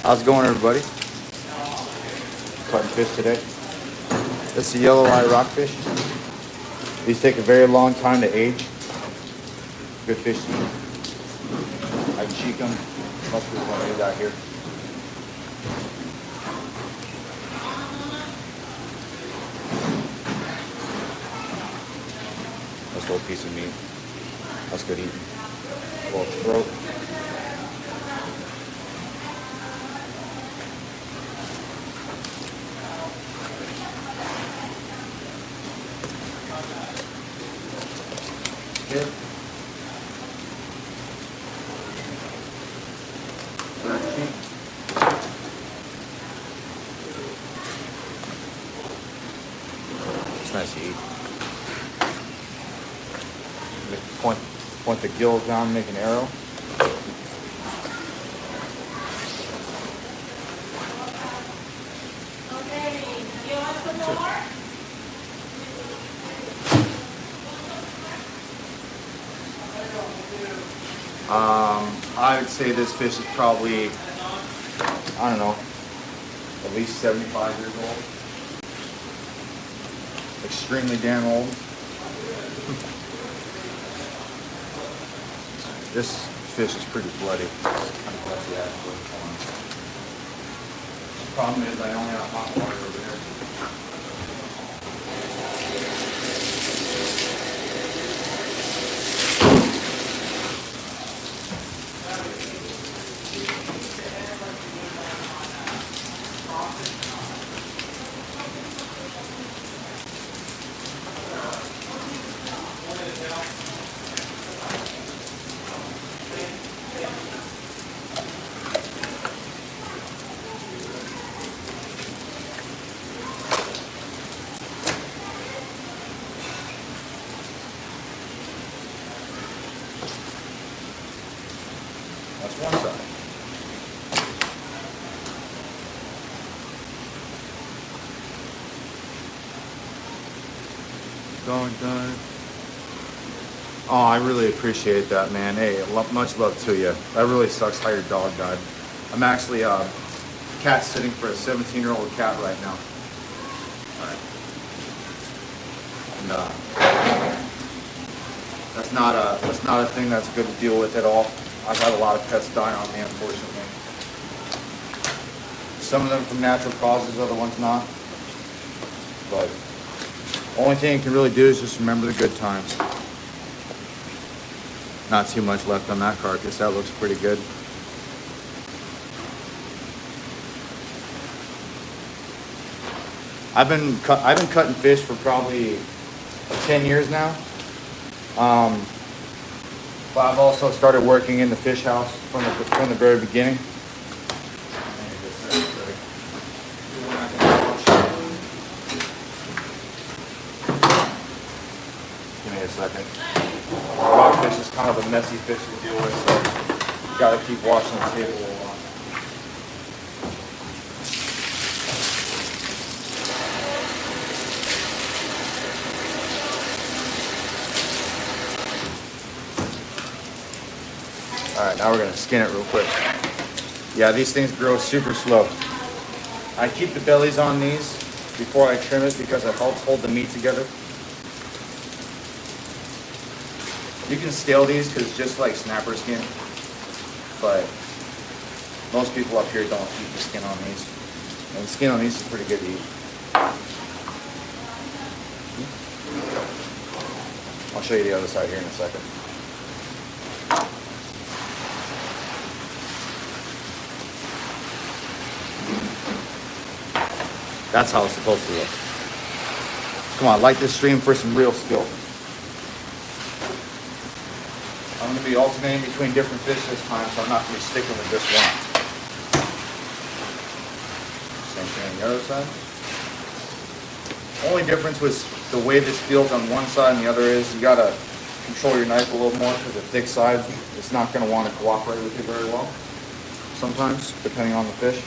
How's it going, everybody? Cutting fish today. This is a Yelloweye rockfish. These take a very long time to age. Good fish to eat. I cheek them. Most people want to do that here. This little piece of meat. That's good eating. A little throat. Good. It's nice to eat. Point the gills down, make an arrow. Okay, you want some more? I would say this fish is probably, I don't know, at least 75 years old. Extremely damn old. This fish is pretty bloody. The problem is I only have hot water over here. That's one side. Done. Oh, I really appreciate that, man. Hey, much love to you. That really sucks how your dog died. I'm actually cat sitting for a 17-year-old cat right now. And that's not a thing that's good to deal with at all. I've had a lot of pets die on me, unfortunately. Some of them from natural causes, other ones not. But only thing you can really do is just remember the good times. Not too much left on that carcass. That looks pretty good. I've been cutting fish for probably 10 years now. But I've also started working in the fish house from the very beginning. Give me a second. Rockfish is kind of a messy fish to deal with, so you gotta keep watching the table a lot. All right, now we're gonna skin it real quick. Yeah, these things grow super slow. I keep the bellies on these before I trim it because it helps hold the meat together. You can scale these because it's just like snapper skin. but most people up here don't eat the skin on these. And the skin on these is pretty good to eat. I'll show you the other side here in a second. That's how it's supposed to look. Come on, like this stream for some real skill. I'm going to be alternating between different fish this time, so I'm not going to be sticking with just one. Same thing on the other side. Only difference was the way this feels on one side and the other is you got to control your knife a little more because the thick side, it's not going to want to cooperate with you very well. Sometimes, depending on the fish.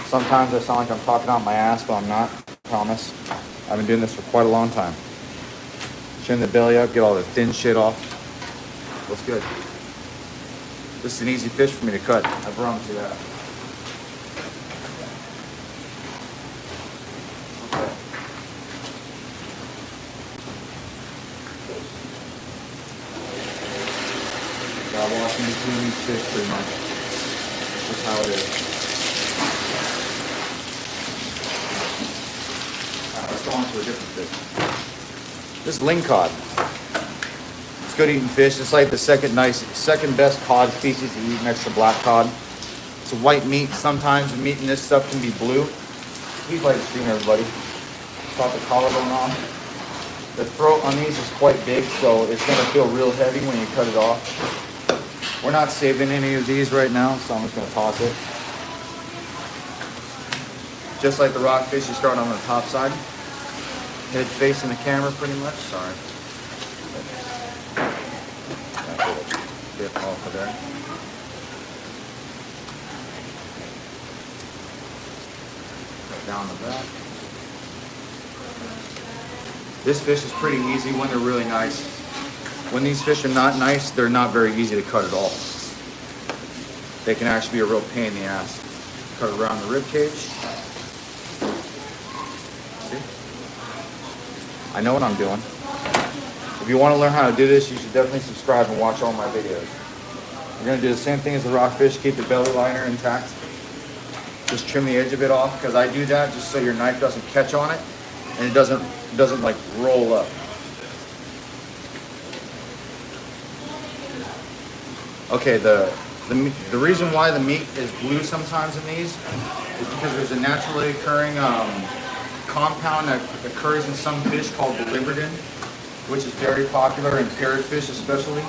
Sometimes I sound like I'm talking out my ass, but I'm not, I promise. I've been doing this for quite a long time. Trim the belly up, get all the thin shit off. Looks good. This is an easy fish for me to cut. I promise you that. Okay. Gotta walk in between these fish pretty much. That's how it is. Let's go on to a different fish. This is ling cod. It's good eating fish. It's like the second best cod species to eat next to black cod. It's a white meat. Sometimes the meat in this stuff can be blue. Please like the stream, everybody. Got the collarbone on. The throat on these is quite big, so it's going to feel real heavy when you cut it off. We're not saving any of these right now, so I'm just going to toss it. Just like the rockfish, you start on the top side. Head facing the camera pretty much. Sorry. Get off of there. Down the back. This fish is pretty easy when they're really nice. When these fish are not nice, they're not very easy to cut at all. They can actually be a real pain in the ass. Cut around the rib cage. I know what I'm doing. If you want to learn how to do this, you should definitely subscribe and watch all my videos. We're going to do the same thing as the rockfish, keep the belly liner intact. Just trim the edge of it off because I do that just so your knife doesn't catch on it and it doesn't like roll up. Okay, the reason why the meat is blue sometimes in these is because there's a naturally occurring compound that occurs in some fish called biliverdin, which is very popular in parrotfish especially.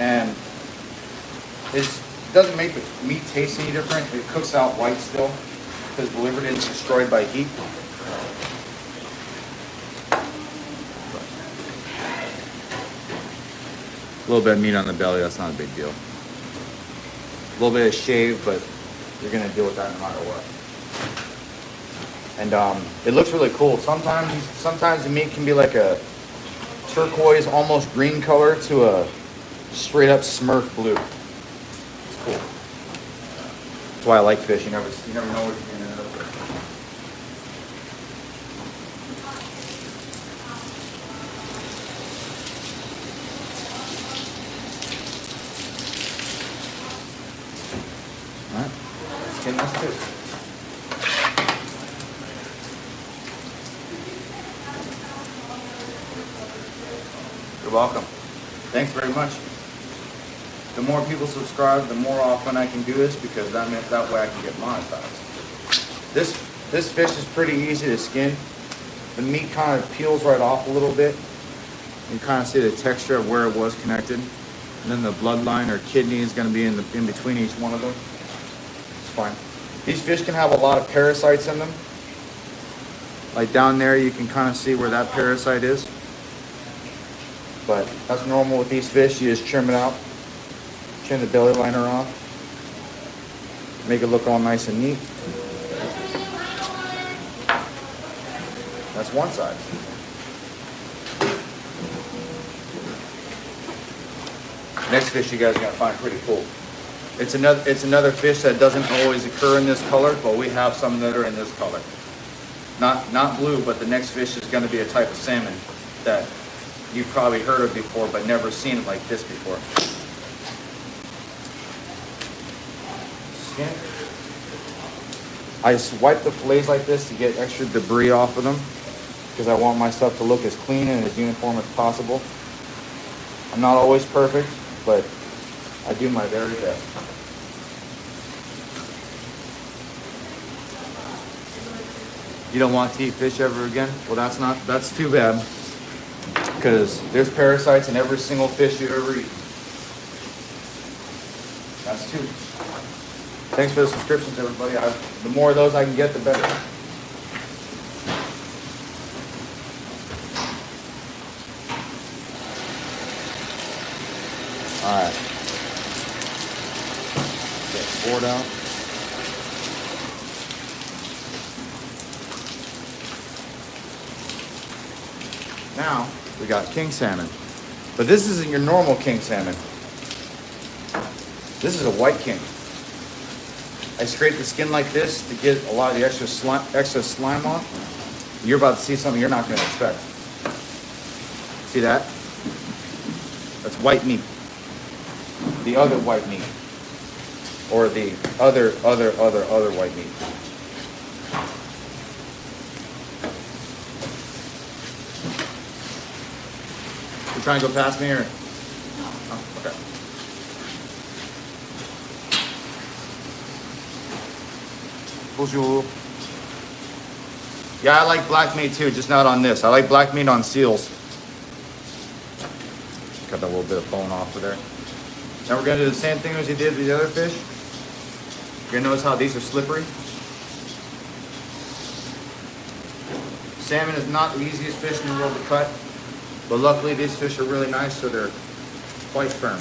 And it doesn't make the meat taste any different. It cooks out white still because biliverdin is destroyed by heat. A little bit of meat on the belly, that's not a big deal. A little bit of shave, but you're gonna deal with that no matter what. And it looks really cool. Sometimes the meat can be like a turquoise, almost green color to a straight up Smurf blue. It's cool. That's why I like fish. You never know what you're gonna end up with. All right, skin this too. You're welcome. Thanks very much. The more people subscribe, the more often I can do this because that way I can get monetized. This fish is pretty easy to skin. The meat kind of peels right off a little bit. You kind of see the texture of where it was connected. And then the bloodline or kidney is going to be in between each one of them. It's fine. These fish can have a lot of parasites in them. Like down there, you can kind of see where that parasite is. But that's normal with these fish. You just trim it out. Trim the belly liner off. Make it look all nice and neat. That's one side. Next fish you guys are gonna find pretty cool. It's another fish that doesn't always occur in this color, but we have some that are in this color. Not blue, but the next fish is gonna be a type of salmon that you've probably heard of before, but never seen it like this before. skin. I swipe the fillets like this to get extra debris off of them because I want my stuff to look as clean and as uniform as possible. I'm not always perfect, but I do my very best. You don't want to eat fish ever again? Well, that's too bad. Because there's parasites in every single fish you ever eat. That's two. Thanks for the subscriptions, everybody. The more of those I can get, the better. All right. Get the board out. Now, we got king salmon. But this isn't your normal king salmon. This is a white king. I scrape the skin like this to get a lot of the extra slime off. You're about to see something you're not going to expect. See that? That's white meat. The other white meat. Or the other white meat. You trying to go past me or? Oh, okay. Bonjour. Yeah, I like black meat too, just not on this. I like black meat on seals. Cut that little bit of bone off of there. Now we're gonna do the same thing as you did with the other fish. You're gonna notice how these are slippery. Salmon is not the easiest fish in the world to cut, but luckily these fish are really nice, so they're quite firm.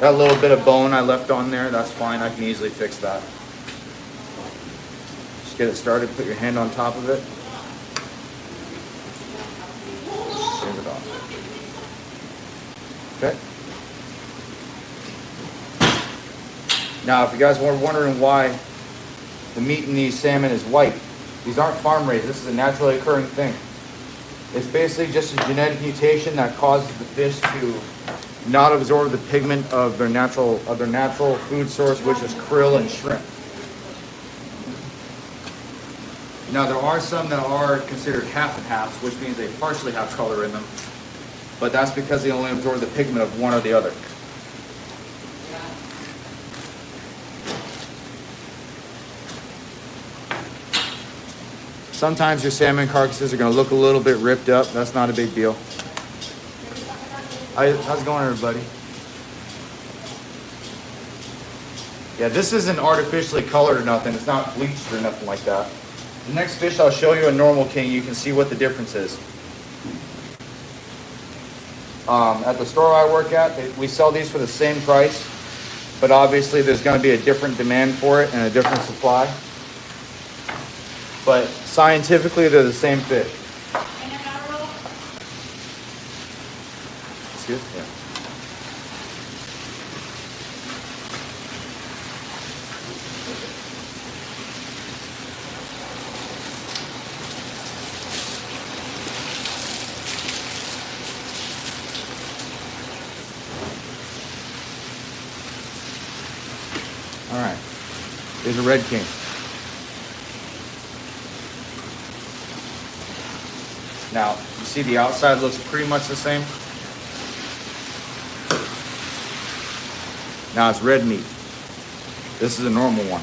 That little bit of bone I left on there, that's fine. I can easily fix that. Just get it started, put your hand on top of it. Shave it off. Okay. Now, if you guys were wondering why the meat in these salmon is white, these aren't farm raised. This is a naturally occurring thing. It's basically just a genetic mutation that causes the fish to not absorb the pigment of their natural food source, which is krill and shrimp. Now there are some that are considered half and halves, which means they partially have color in them, but that's because they only absorb the pigment of one or the other. Sometimes your salmon carcasses are going to look a little bit ripped up. That's not a big deal. How's it going, everybody? Yeah, this isn't artificially colored or nothing. It's not bleached or nothing like that. The next fish I'll show you, a normal king. You can see what the difference is. At the store I work at, we sell these for the same price, but obviously there's going to be a different demand for it and a different supply. But scientifically, they're the same fish. Excuse me. Yeah. All right. Here's a red king. Now, you see the outside looks pretty much the same. Now it's red meat. This is a normal one.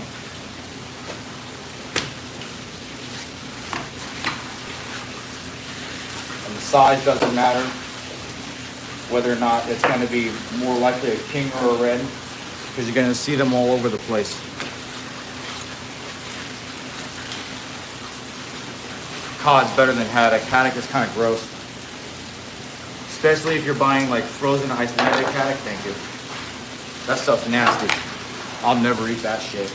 And the size doesn't matter whether or not it's going to be more likely a king or a red, because you're going to see them all over the place. Cod's better than haddock. Haddock is kind of gross. Especially if you're buying like frozen Icelandic haddock. Thank you. That stuff's nasty. I'll never eat that shit.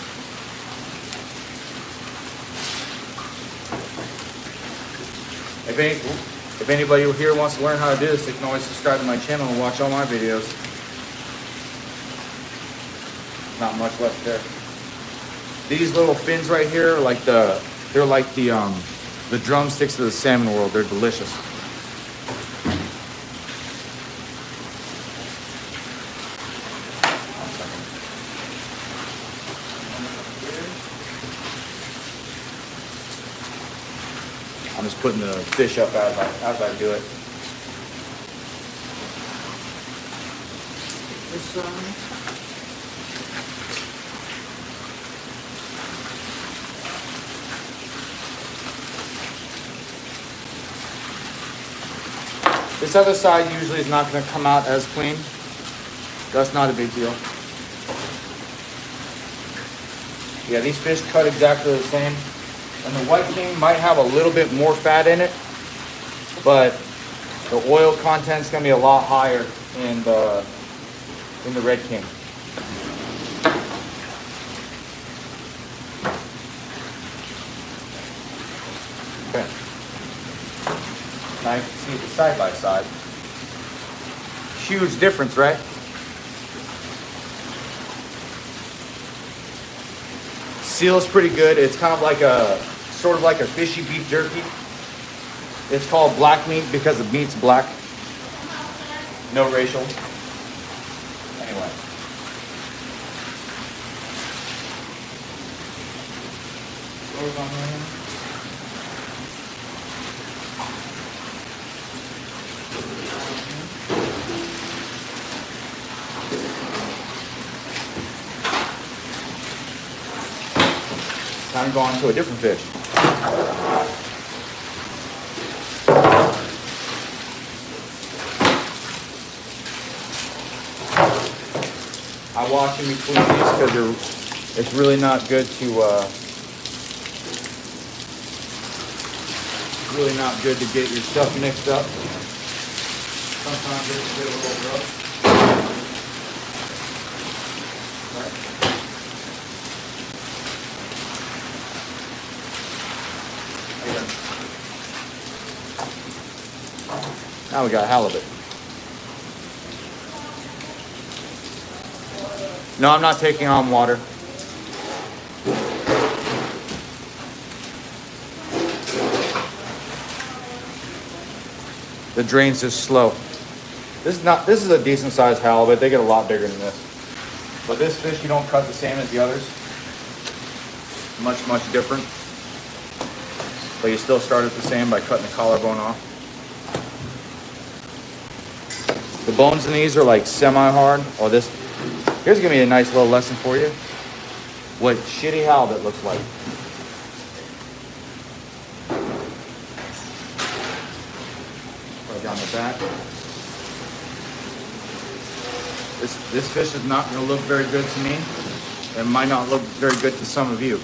If anybody here wants to learn how to do this, they can always subscribe to my channel and watch all my videos. Not much left there. These little fins right here are like the They're like the drumsticks of the salmon world. They're delicious. I'm just putting the fish up as I do it. This other side usually is not going to come out as clean. That's not a big deal. Yeah, these fish cut exactly the same. And the White King might have a little bit more fat in it, but the oil content is going to be a lot higher in the Red King. Okay. Now you can see the side by side. Huge difference, right? Seal's pretty good. It's kind of like sort of like a fishy beef jerky. It's called black meat because the meat's black. No racial. Anyway. Close on there. Time to go on to a different fish. I wash in between these because it's really not good to get your stuff mixed up. Sometimes it's a little rough. Now we got halibut. No, I'm not taking on water. The drain's just slow. This is a decent sized halibut. They get a lot bigger than this. But this fish you don't cut the same as the others. Much, much different. But you still start it the same by cutting the collarbone off. The bones in these are like semi-hard. Oh, here's gonna be a nice little lesson for you. What shitty halibut looks like. Right down the back. This fish is not gonna look very good to me. It might not look very good to some of you.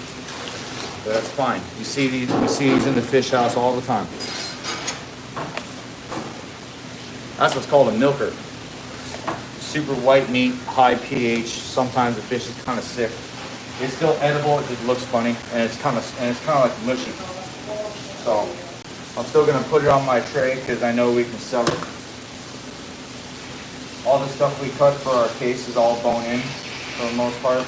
But that's fine. You see these in the fish house all the time. That's what's called a milker. Super white meat, high pH. Sometimes the fish is kind of sick. It's still edible. It just looks funny, and it's kind of like mushy. So I'm still gonna put it on my tray because I know we can sell it. All the stuff we cut for our case is all bone in for the most part.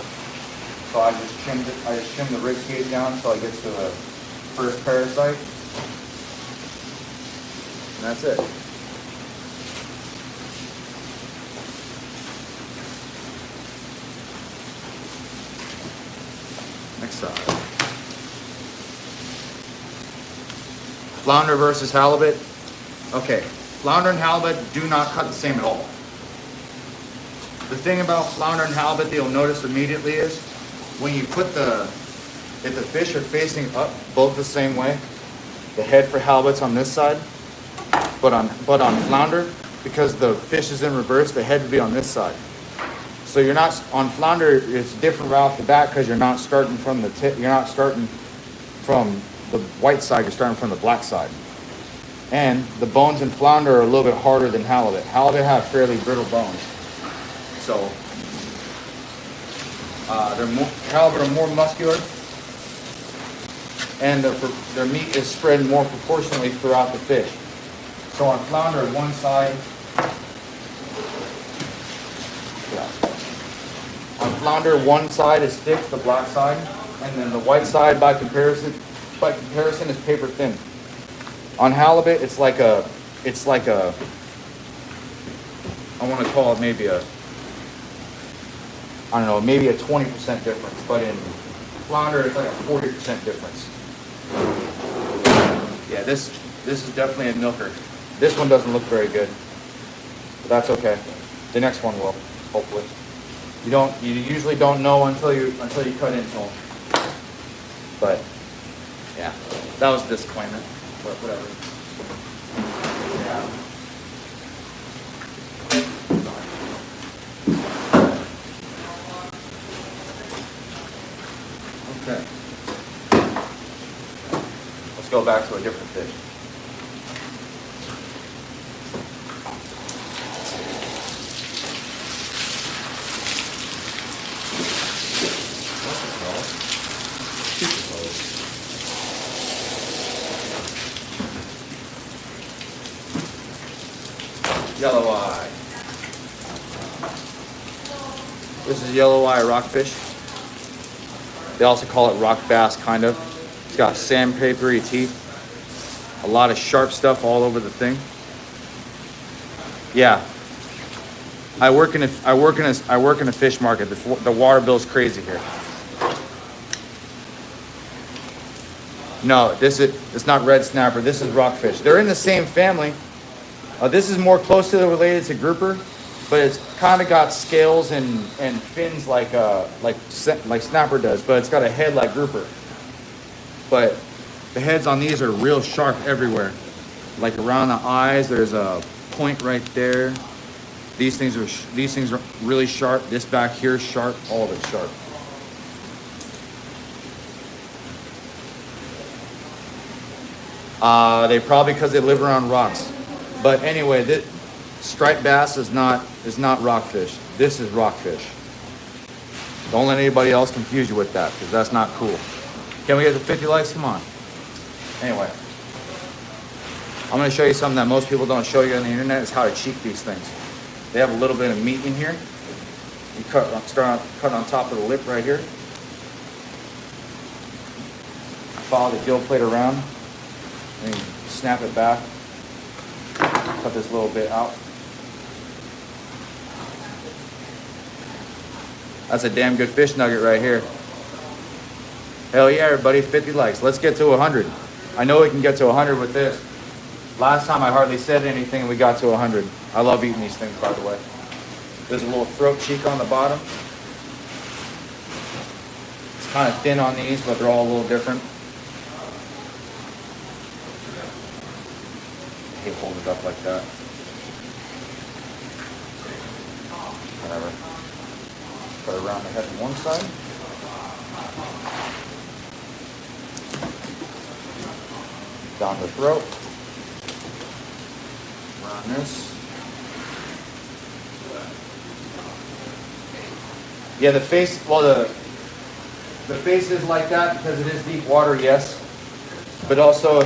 So I just trimmed it. I just trimmed the rib cage down until it gets to the first parasite, and that's it. Next side. Flounder versus halibut. Okay, flounder and halibut do not cut the same at all. The thing about flounder and halibut that you'll notice immediately is when you put if the fish are facing up both the same way, the head for halibut's on this side, but on flounder, because the fish is in reverse, the head would be on this side. So you're not on flounder. It's different right off the bat because you're not starting from the tip. You're not starting from the white side. You're starting from the black side. And the bones in flounder are a little bit harder than halibut. Halibut have fairly brittle bones. So halibut are more muscular, and their meat is spread more proportionally throughout the fish. So on flounder, one side. On flounder, one side is thick, the black side, and then the white side, by comparison, by comparison, is paper thin. On halibut, it's like a, I want to call it maybe a, I don't know, maybe a 20% difference, but in flounder, it's like a 40% difference. Yeah, this is definitely a milker. This one doesn't look very good, but that's okay. The next one will, hopefully. You usually don't know until you cut into them. But yeah, that was a disappointment, but whatever. Yeah. Okay. Let's go back to a different fish. Yelloweye. This is Yelloweye rockfish. They also call it rock bass, kind of. It's got sandpapery teeth. A lot of sharp stuff all over the thing. Yeah. I work in a fish market. The water bill's crazy here. No, it's not red snapper. This is rockfish. They're in the same family. This is more closely related to grouper, but it's kind of got scales and fins like snapper does, but it's got a head like grouper. But the heads on these are real sharp everywhere. Like around the eyes, there's a point right there. These things are really sharp. This back here is sharp. All of it's sharp. They probably because they live around rocks. But anyway, this striped bass is not rockfish. This is rockfish. Don't let anybody else confuse you with that, because that's not cool. Can we get the 50 likes? Come on. Anyway, I'm going to show you something that most people don't show you on the internet, is how to cheek these things. They have a little bit of meat in here. You cut on top of the lip right here. Follow the gill plate around, and you snap it back. Cut this little bit out. That's a damn good fish nugget right here. Hell yeah, everybody, 50 likes. Let's get to 100. I know we can get to 100 with this. Last time I hardly said anything and we got to 100. I love eating these things, by the way. There's a little throat cheek on the bottom. It's kind of thin on these, but they're all a little different. You hold it up like that. Whatever. Put it around the head on one side. Down the throat. Around this. Yeah, the face, well, the face is like that because it is deep water, yes. But also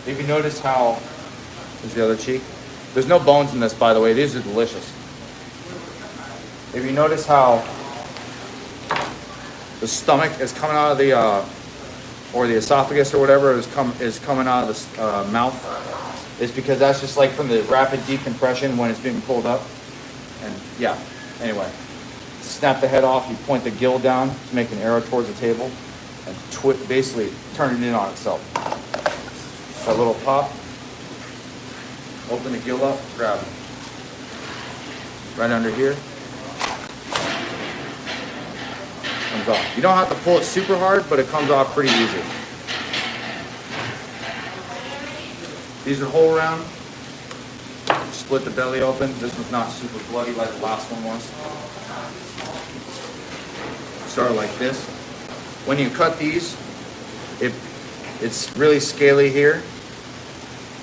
if you notice how, there's the other cheek. There's no bones in this, by the way. These are delicious. If you notice how the stomach is coming out of the, or the esophagus or whatever is coming out of the mouth, it's because that's just like from the rapid decompression when it's being pulled up. And yeah, anyway. Snap the head off, you point the gill down to make an arrow towards the table, and basically turn it in on itself. A little pop, open the gill up, grab it. Right under here. Comes off. You don't have to pull it super hard, but it comes off pretty easy. These are whole round. Split the belly open. This one's not super bloody like the last one was. Start like this. When you cut these, it's really scaly here.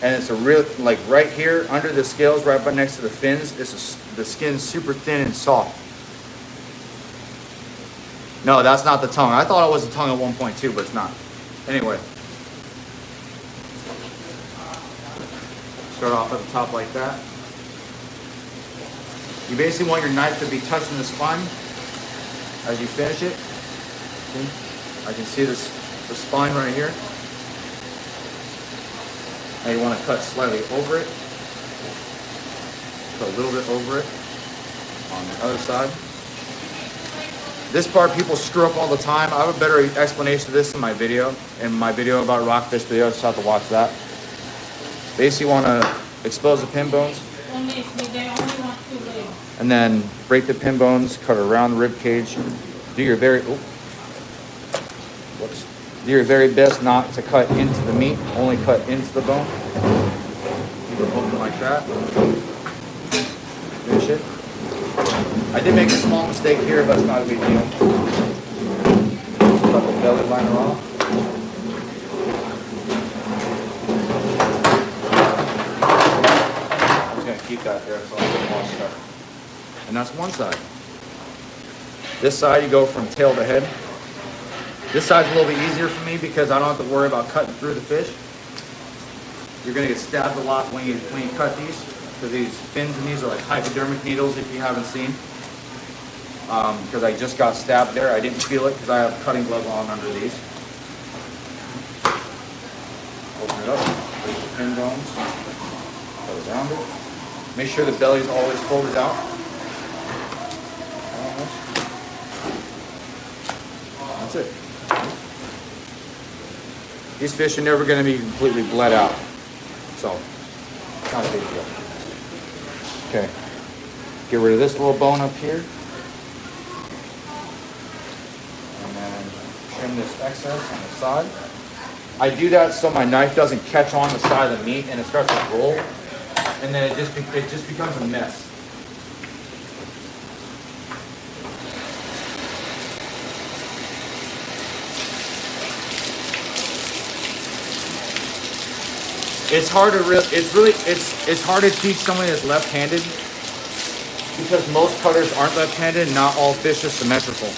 And it's a real, like right here under the scales, right next to the fins, the skin's super thin and soft. No, that's not the tongue. I thought it was the tongue at 1.2, but it's not. Anyway. Start off at the top like that. You basically want your knife to be touching the spine as you finish it. See? I can see this, the spine right here. Now you want to cut slightly over it. Cut a little bit over it on the other side. This part people screw up all the time. I have a better explanation of this in my video. In my video about rockfish video, just have to watch that. Basically you want to expose the pin bones. They only want 2 legs. And then break the pin bones, cut around the rib cage. Do your very best not to cut into the meat, only cut into the bone. Keep it open like that. Finish it. I did make a small mistake here, but it's not a big deal. Just cut the belly liner off. I'm just gonna keep that there so I can wash that. And that's one side. This side you go from tail to head. This side's a little bit easier for me because I don't have to worry about cutting through the fish. You're gonna get stabbed a lot when you cut these, because these fins in these are like hypodermic needles if you haven't seen. Because I just got stabbed there. I didn't feel it because I have cutting gloves on under these. Open it up, break the pin bones, cut around it. Make sure the belly is always folded out. That's it. These fish are never going to be completely bled out, so not a big deal. Okay, get rid of this little bone up here, and then trim this excess on the side. I do that so my knife doesn't catch on the side of the meat and it starts to roll, and then it just becomes a mess. It's hard to it's hard to teach someone that's left-handed because most cutters aren't left-handed and not all fish are symmetrical.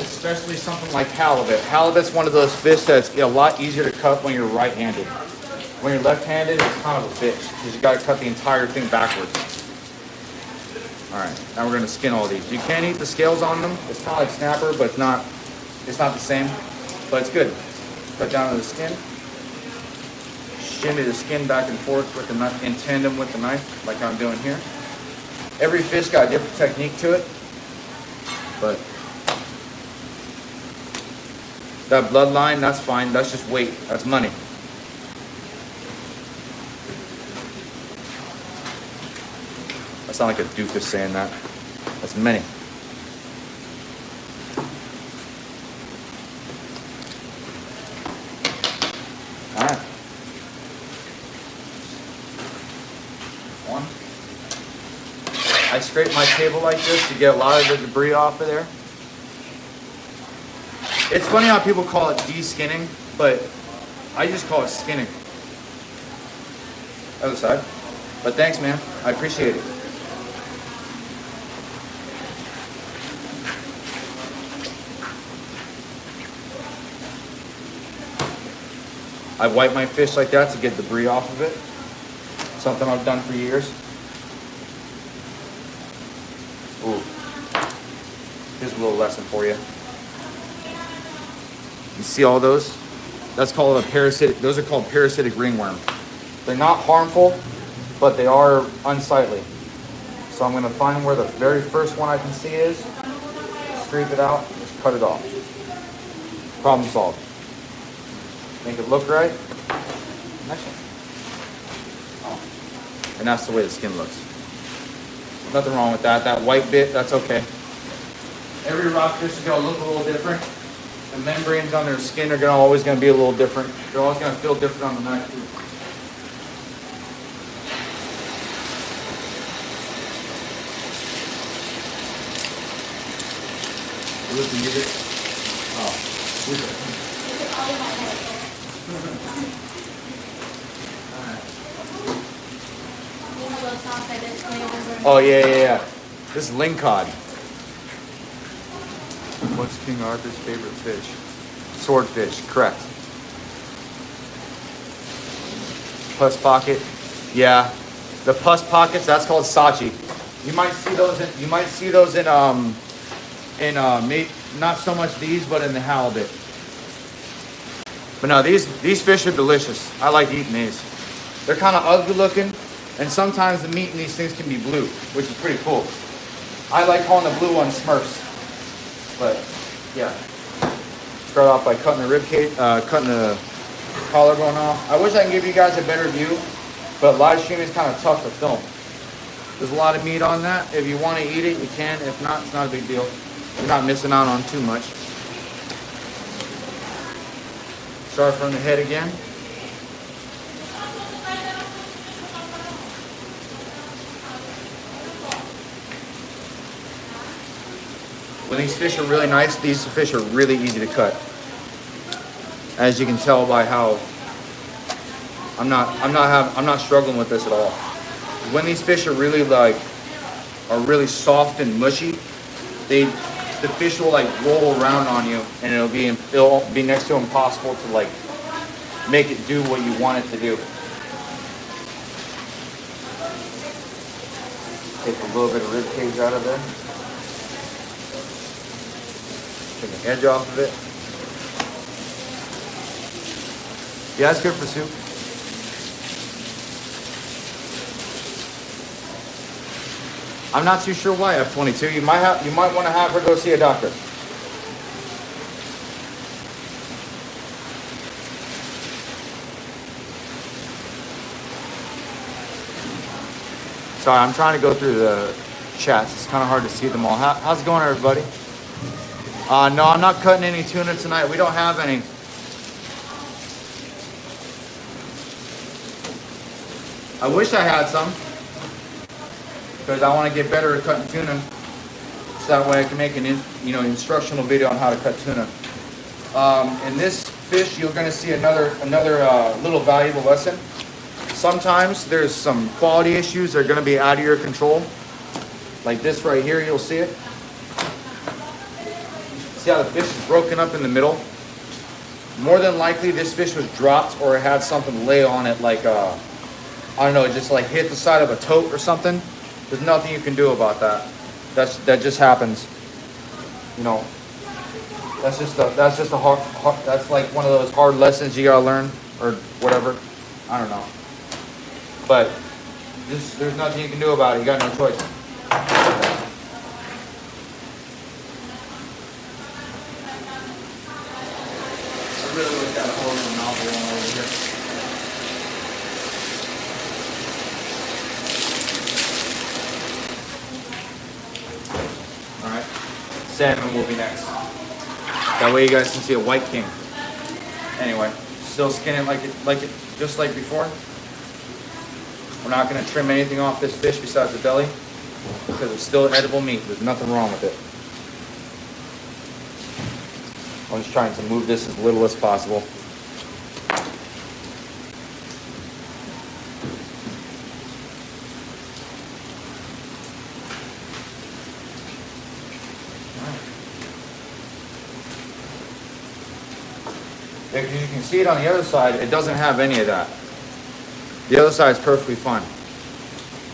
Especially something like halibut. Halibut's one of those fish that's a lot easier to cut when you're right-handed. When you're left-handed, it's kind of a bitch because you got to cut the entire thing backwards. All right, now we're gonna skin all these. You can't eat the scales on them. It's kind of like snapper, but it's not the same, but it's good. Cut down to the skin. Shimmy the skin back and forth with the knife in tandem with the knife, like I'm doing here. Every fish got a different technique to it, but that bloodline, that's fine. That's just weight. That's money. I sound like a doofus saying that. That's money. All right. I scrape my table like this to get a lot of the debris off of there. It's funny how people call it de-skinning, but I just call it skinning. Other side. But thanks, man. I appreciate it. I wipe my fish like that to get debris off of it. Something I've done for years. Ooh. Here's a little lesson for you. You see all those? That's called a parasitic. Those are called parasitic ringworm. They're not harmful, but they are unsightly. So I'm going to find where the very first one I can see is, scrape it out, just cut it off. Problem solved. Make it look right. Next one. Oh. And that's the way the skin looks. Nothing wrong with that. That white bit, that's okay. Every rockfish is going to look a little different. The membranes on their skin are always going to be a little different. They're always going to feel different on the knife too. Listen, you get. Oh, oh yeah. This is Ling cod. What's King Arthur's favorite fish? Swordfish, correct. Pus pocket, yeah. The pus pockets, that's called sachi. You might see those in not so much these, but in the halibut. But no, these fish are delicious. I like eating these. They're kind of ugly looking, and sometimes the meat in these things can be blue, which is pretty cool. I like calling the blue ones Smurfs. But yeah, start off by cutting the rib cage, cutting the collarbone off. I wish I could give you guys a better view, but live streaming is kind of tough to film. There's a lot of meat on that. If you want to eat it, you can. If not, it's not a big deal. You're not missing out on too much. Start from the head again. When these fish are really nice, these fish are really easy to cut. As you can tell by how I'm not struggling with this at all. When these fish are really really soft and mushy, the fish will like roll around on you, and it'll be next to impossible to like make it do what you want it to do. Take a little bit of rib cage out of there. Take the edge off of it. Yeah, it's good for soup. I'm not too sure why F22. You might want to have her go see a doctor. Sorry, I'm trying to go through the chats. It's kind of hard to see them all. How's it going, everybody? No, I'm not cutting any tuna tonight. We don't have any. I wish I had some, because I want to get better at cutting tuna, so that way I can make an instructional video on how to cut tuna. In this fish, you're going to see another little valuable lesson. Sometimes there's some quality issues that are going to be out of your control. Like this right here, you'll see it. See how the fish is broken up in the middle? More than likely, this fish was dropped, or it had something lay on it, like I don't know, it just like hit the side of a tote or something. There's nothing you can do about that. That just happens. You know, that's just a hard, that's like one of those hard lessons you gotta learn, or whatever. I don't know. But there's nothing you can do about it. You got no choice. I really got a hold of the novel over here. Alright. Salmon will be next. That way you guys can see a white king. Anyway, still skin it like it just like before. We're not going to trim anything off this fish besides the belly, because it's still edible meat. There's nothing wrong with it. I'm just trying to move this as little as possible. As you can see it on the other side, it doesn't have any of that. The other side is perfectly fine.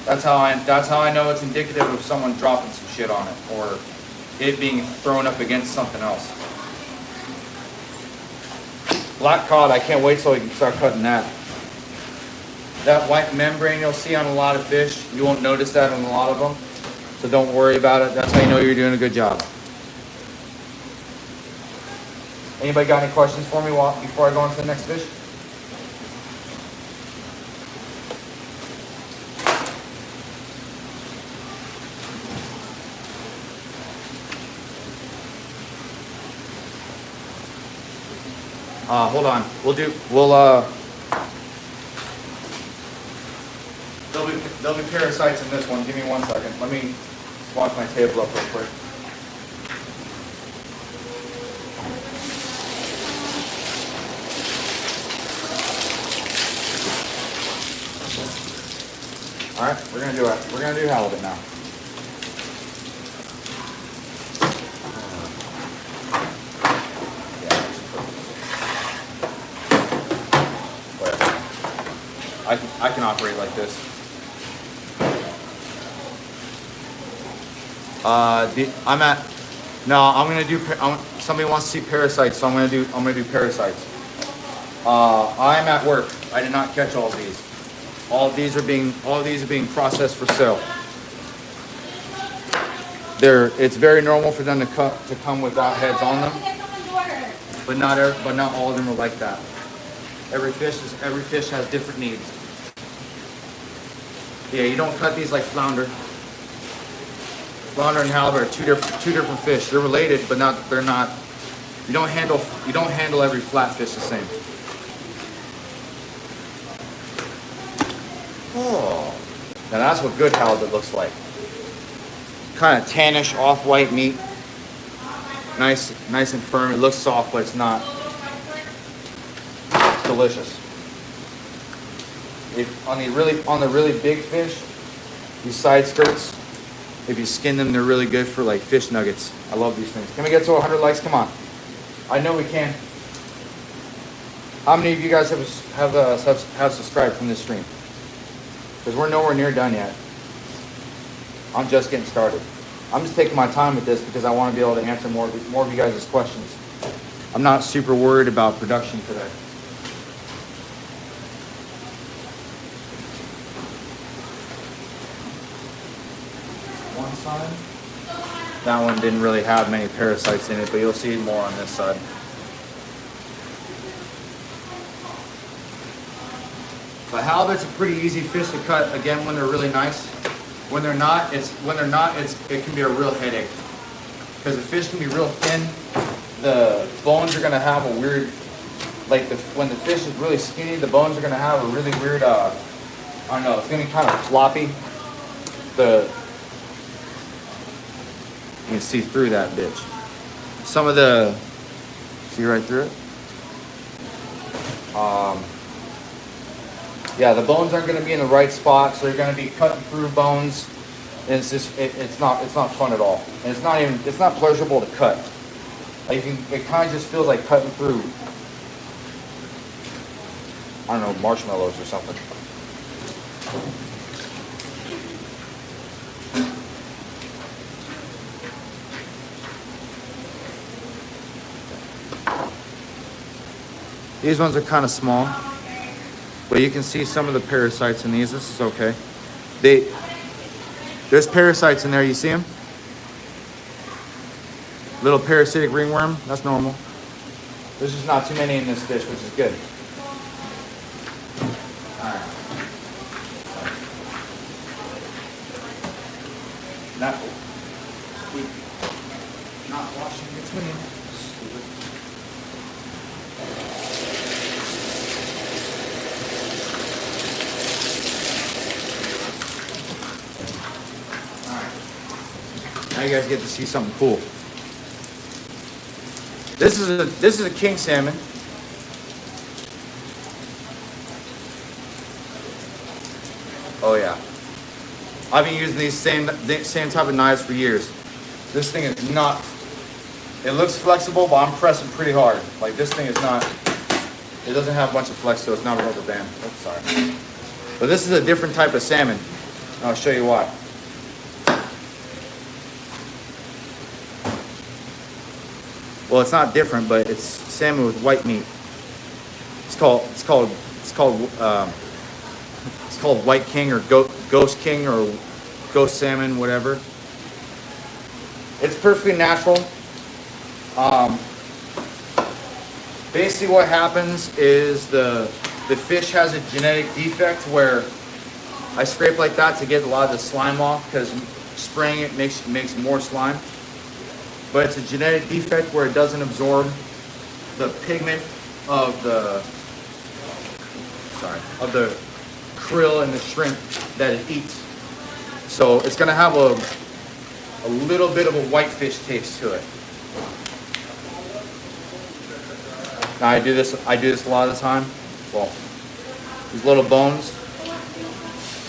That's how I know it's indicative of someone dropping some shit on it, or it being thrown up against something else. Black cod, I can't wait till we can start cutting that. That white membrane you'll see on a lot of fish, you won't notice that on a lot of them. So don't worry about it. That's how you know you're doing a good job. Anybody got any questions for me before I go on to the next fish? Hold on. There'll be parasites in this one. Give me 1 second. Let me wash my table up real quick. All right, we're gonna do halibut now. I can operate like this. No, I'm gonna do. Somebody wants to see parasites, so I'm gonna do parasites. I'm at work. I did not catch all of these. All of these are being processed for sale. It's very normal for them to come without heads on them, but not all of them are like that. Every fish has different needs. Yeah, you don't cut these like flounder. Flounder and halibut are two different fish. They're related, but they're not. You don't handle every flatfish the same. Oh, now that's what good halibut looks like. Kind of tannish, off-white meat. Nice and firm. It looks soft, but it's not. It's delicious. On the really big fish, these side skirts, if you skin them, they're really good for like fish nuggets. I love these things. Can we get to 100 likes? Come on. I know we can. How many of you guys have subscribed from this stream? Because we're nowhere near done yet. I'm just getting started. I'm just taking my time with this because I want to be able to answer more of you guys' questions. I'm not super worried about production today. One side. That one didn't really have many parasites in it, but you'll see more on this side. But halibut's a pretty easy fish to cut. Again, when they're really nice. When they're not, it can be a real headache. Because the fish can be real thin. The bones are gonna have a weird, when the fish is really skinny, the bones are gonna have a really weird, I don't know, it's gonna be kind of floppy. You can see through that bitch. See right through it? Yeah, the bones aren't going to be in the right spot, so you're going to be cutting through bones. And it's not fun at all. And it's not pleasurable to cut. It kind of just feels like cutting through, I don't know, marshmallows or something. These ones are kind of small. But you can see some of the parasites in these. This is okay. There's parasites in there. You see them? Little parasitic ringworm. That's normal. There's just not too many in this fish, which is good. All right. Not washing between. Stupid. Now you guys get to see something cool. This is a king salmon. Oh yeah. I've been using these same type of knives for years. This thing is not. It looks flexible, but I'm pressing pretty hard. Like this thing is not. It doesn't have a bunch of flex, so it's not a rubber band. Oops, sorry. But this is a different type of salmon. And I'll show you why. Well, it's not different, but it's salmon with white meat. It's called White King or Ghost King or Ghost Salmon, whatever. It's perfectly natural. Basically, what happens is the fish has a genetic defect where I scrape like that to get a lot of the slime off because spraying it makes more slime. But it's a genetic defect where it doesn't absorb the pigment of the krill and the shrimp that it eats. So it's gonna have a little bit of a whitefish taste to it. Now I do this a lot of the time. Well, these little bones,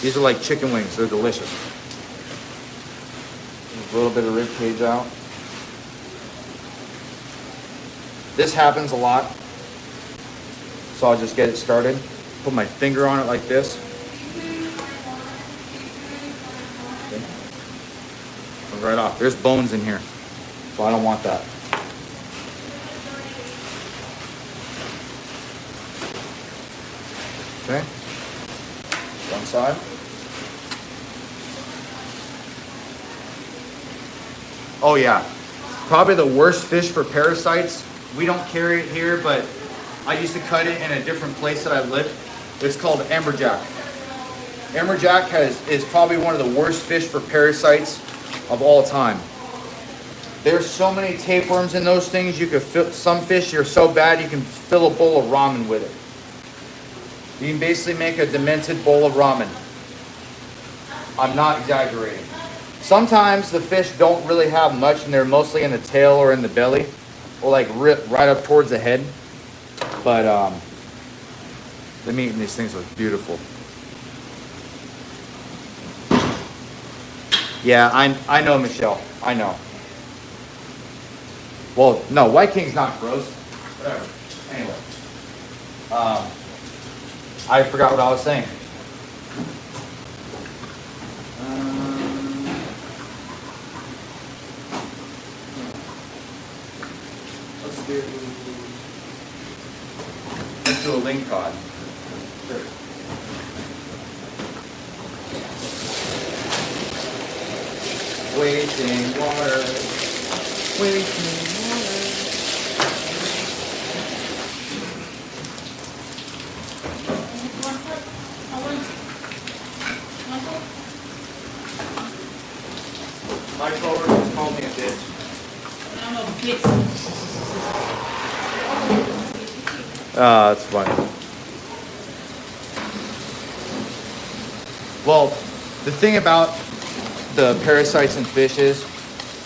these are like chicken wings. They're delicious. A little bit of rib cage out. This happens a lot, so I'll just get it started. Put my finger on it like this. Okay. Right off. There's bones in here. So I don't want that. Okay. One side. Oh yeah. Probably the worst fish for parasites. We don't carry it here, but I used to cut it in a different place that I live. It's called amberjack. Amberjack is probably one of the worst fish for parasites of all time. There's so many tapeworms in those things. You could fill, some fish are so bad you can fill a bowl of ramen with it. You can basically make a demented bowl of ramen. I'm not exaggerating. Sometimes the fish don't really have much and they're mostly in the tail or in the belly or like right up towards the head. But the meat in these things looks beautiful. Yeah, I know, Michelle. I know. Well, no, White King's not gross. Whatever. Anyway. I forgot what I was saying. Let's do a Ling cod. Sure. Wasting water. Wasting water. My coworker just called me a bitch. I'm a bitch. Ah, that's funny. Well, the thing about the parasites in fish is,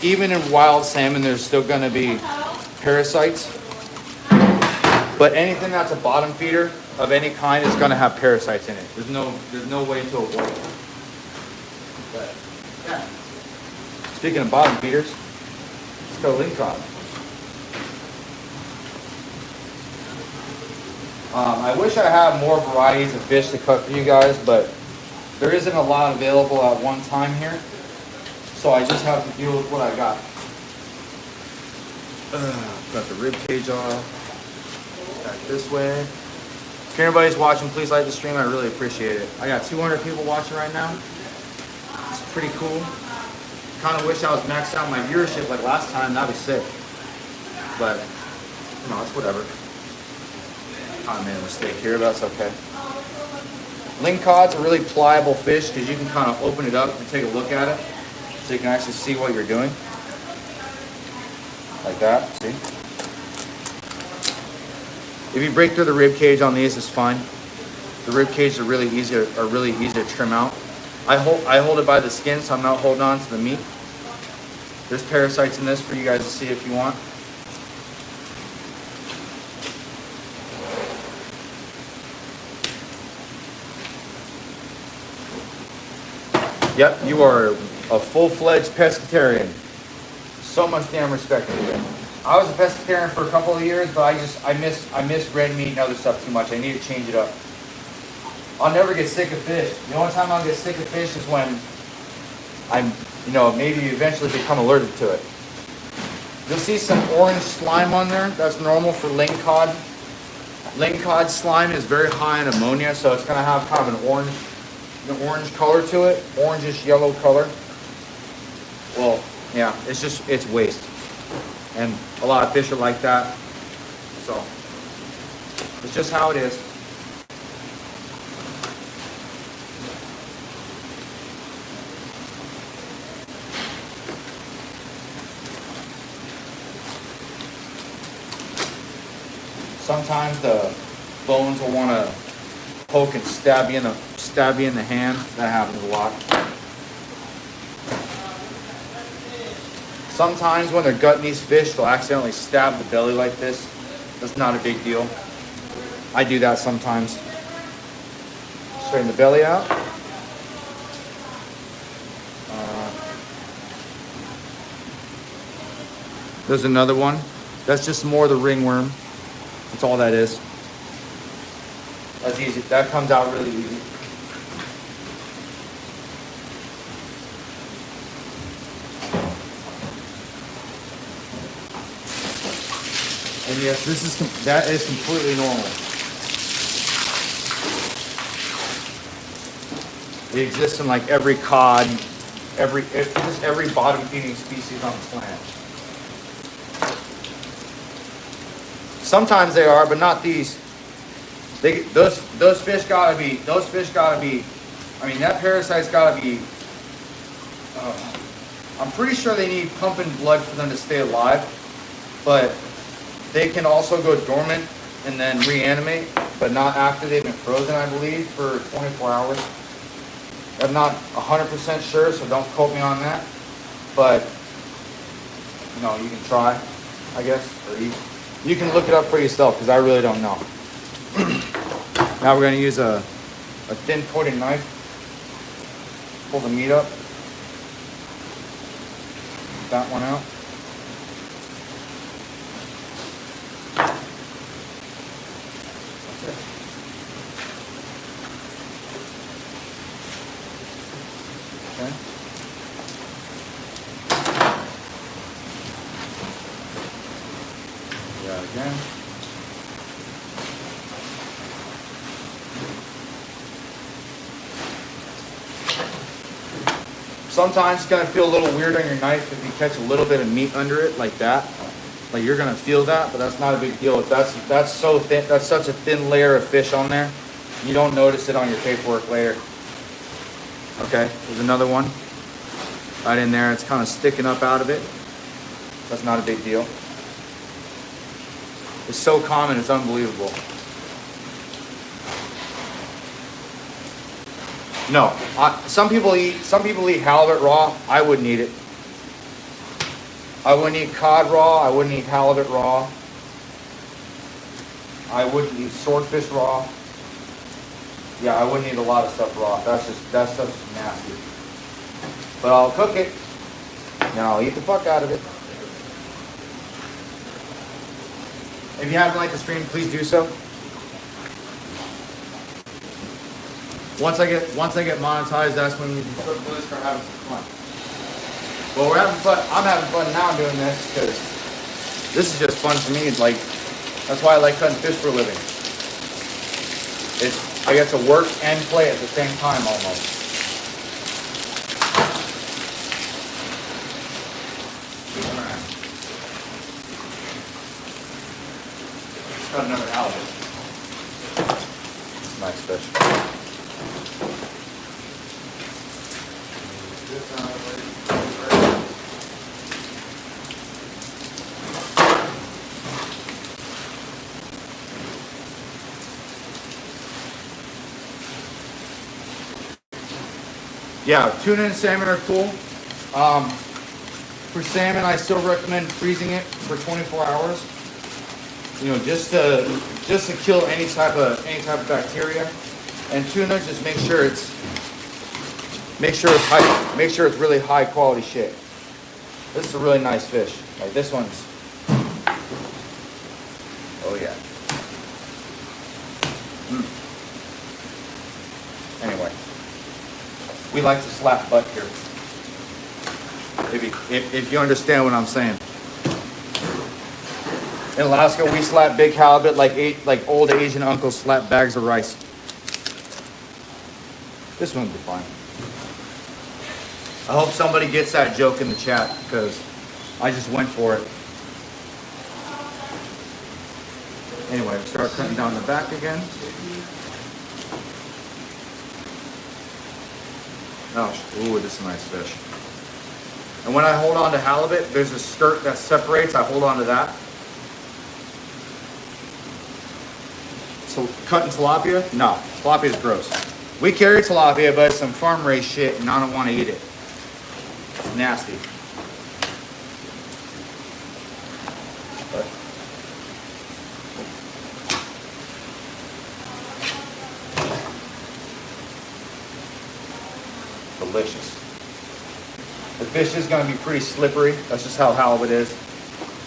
even in wild salmon, there's still going to be parasites. But anything that's a bottom feeder of any kind is going to have parasites in it. There's no way to avoid it. But, yeah. Speaking of bottom feeders, let's go Ling cod. I wish I had more varieties of fish to cut for you guys, but there isn't a lot available at one time here. So I just have to deal with what I got. Got the rib cage off. Back this way. If anybody's watching, please like the stream. I really appreciate it. I got 200 people watching right now. It's pretty cool. Kind of wish I was maxed out my viewership like last time. That'd be sick. But, you know, it's whatever. I made a mistake here, but that's okay. Ling cod's a really pliable fish because you can kind of open it up and take a look at it. So you can actually see what you're doing. Like that, see? If you break through the rib cage on these, it's fine. The rib cage are really easy to trim out. I hold it by the skin, so I'm not holding on to the meat. There's parasites in this for you guys to see if you want. Yep, you are a full-fledged pescatarian. So much damn respect to you. I was a pescatarian for a couple of years, but I miss red meat and other stuff too much. I need to change it up. I'll never get sick of fish. The only time I'll get sick of fish is when maybe eventually become allergic to it. You'll see some orange slime on there. That's normal for Ling cod. Ling cod slime is very high in ammonia, so it's going to have kind of an orange color to it, orangish yellow color. Well, yeah, it's waste. And a lot of fish are like that. So, it's just how it is. Sometimes the bones will want to poke and stab you in the hand. That happens a lot. Sometimes when they're gutting these fish, they'll accidentally stab the belly like this. That's not a big deal. I do that sometimes. Straighten the belly out. There's another one. That's just more of the ringworm. That's all that is. That's easy. That comes out really easy. And yes, that is completely normal. It exists in like every cod, just every bottom feeding species on the planet. Sometimes they are, but not these. Those fish gotta be. I mean, that parasite's gotta be. I'm pretty sure they need pumping blood for them to stay alive, but they can also go dormant and then reanimate, but not after they've been frozen, I believe, for 24 hours. I'm not 100% sure, so don't quote me on that. But, you know, you can try, I guess, or you can look it up for yourself, because I really don't know. Now we're going to use a thin coated knife. Pull the meat up. That one out. That's it. Okay. Yeah, again. Sometimes it's gonna feel a little weird on your knife if you catch a little bit of meat under it like that. Like you're gonna feel that, but that's not a big deal. That's so thin. That's such a thin layer of fish on there. You don't notice it on your paperwork later. Okay, there's another one right in there. It's kind of sticking up out of it. That's not a big deal. It's so common, it's unbelievable. No, some people eat halibut raw. I wouldn't eat it. I wouldn't eat cod raw. I wouldn't eat halibut raw. I wouldn't eat swordfish raw. Yeah, I wouldn't eat a lot of stuff raw. That's just nasty. But I'll cook it, and I'll eat the fuck out of it. If you haven't liked the stream, please do so. Once I get monetized, that's when we really start having some fun. Well, we're having fun. I'm having fun now doing this because this is just fun for me. It's like, that's why I like cutting fish for a living. I get to work and play at the same time almost. Let's cut another halibut. Nice fish. Yeah, tuna and salmon are cool. For salmon, I still recommend freezing it for 24 hours. You know, just to kill any type of bacteria. And tuna, just make sure it's high. Make sure it's really high quality shit. This is a really nice fish. Like this one's. Oh yeah. Anyway. We like to slap butt here. If you understand what I'm saying. In Alaska, we slap big halibut like old Asian uncles slap bags of rice. This one will be fine. I hope somebody gets that joke in the chat because I just went for it. Anyway, start cutting down the back again. Oh, ooh, this is a nice fish. And when I hold on to halibut, there's a skirt that separates. I hold on to that. So cutting tilapia? No, tilapia is gross. We carry tilapia, but it's some farm-raised shit, and I don't want to eat it. It's nasty. But delicious. The fish is going to be pretty slippery. That's just how halibut is.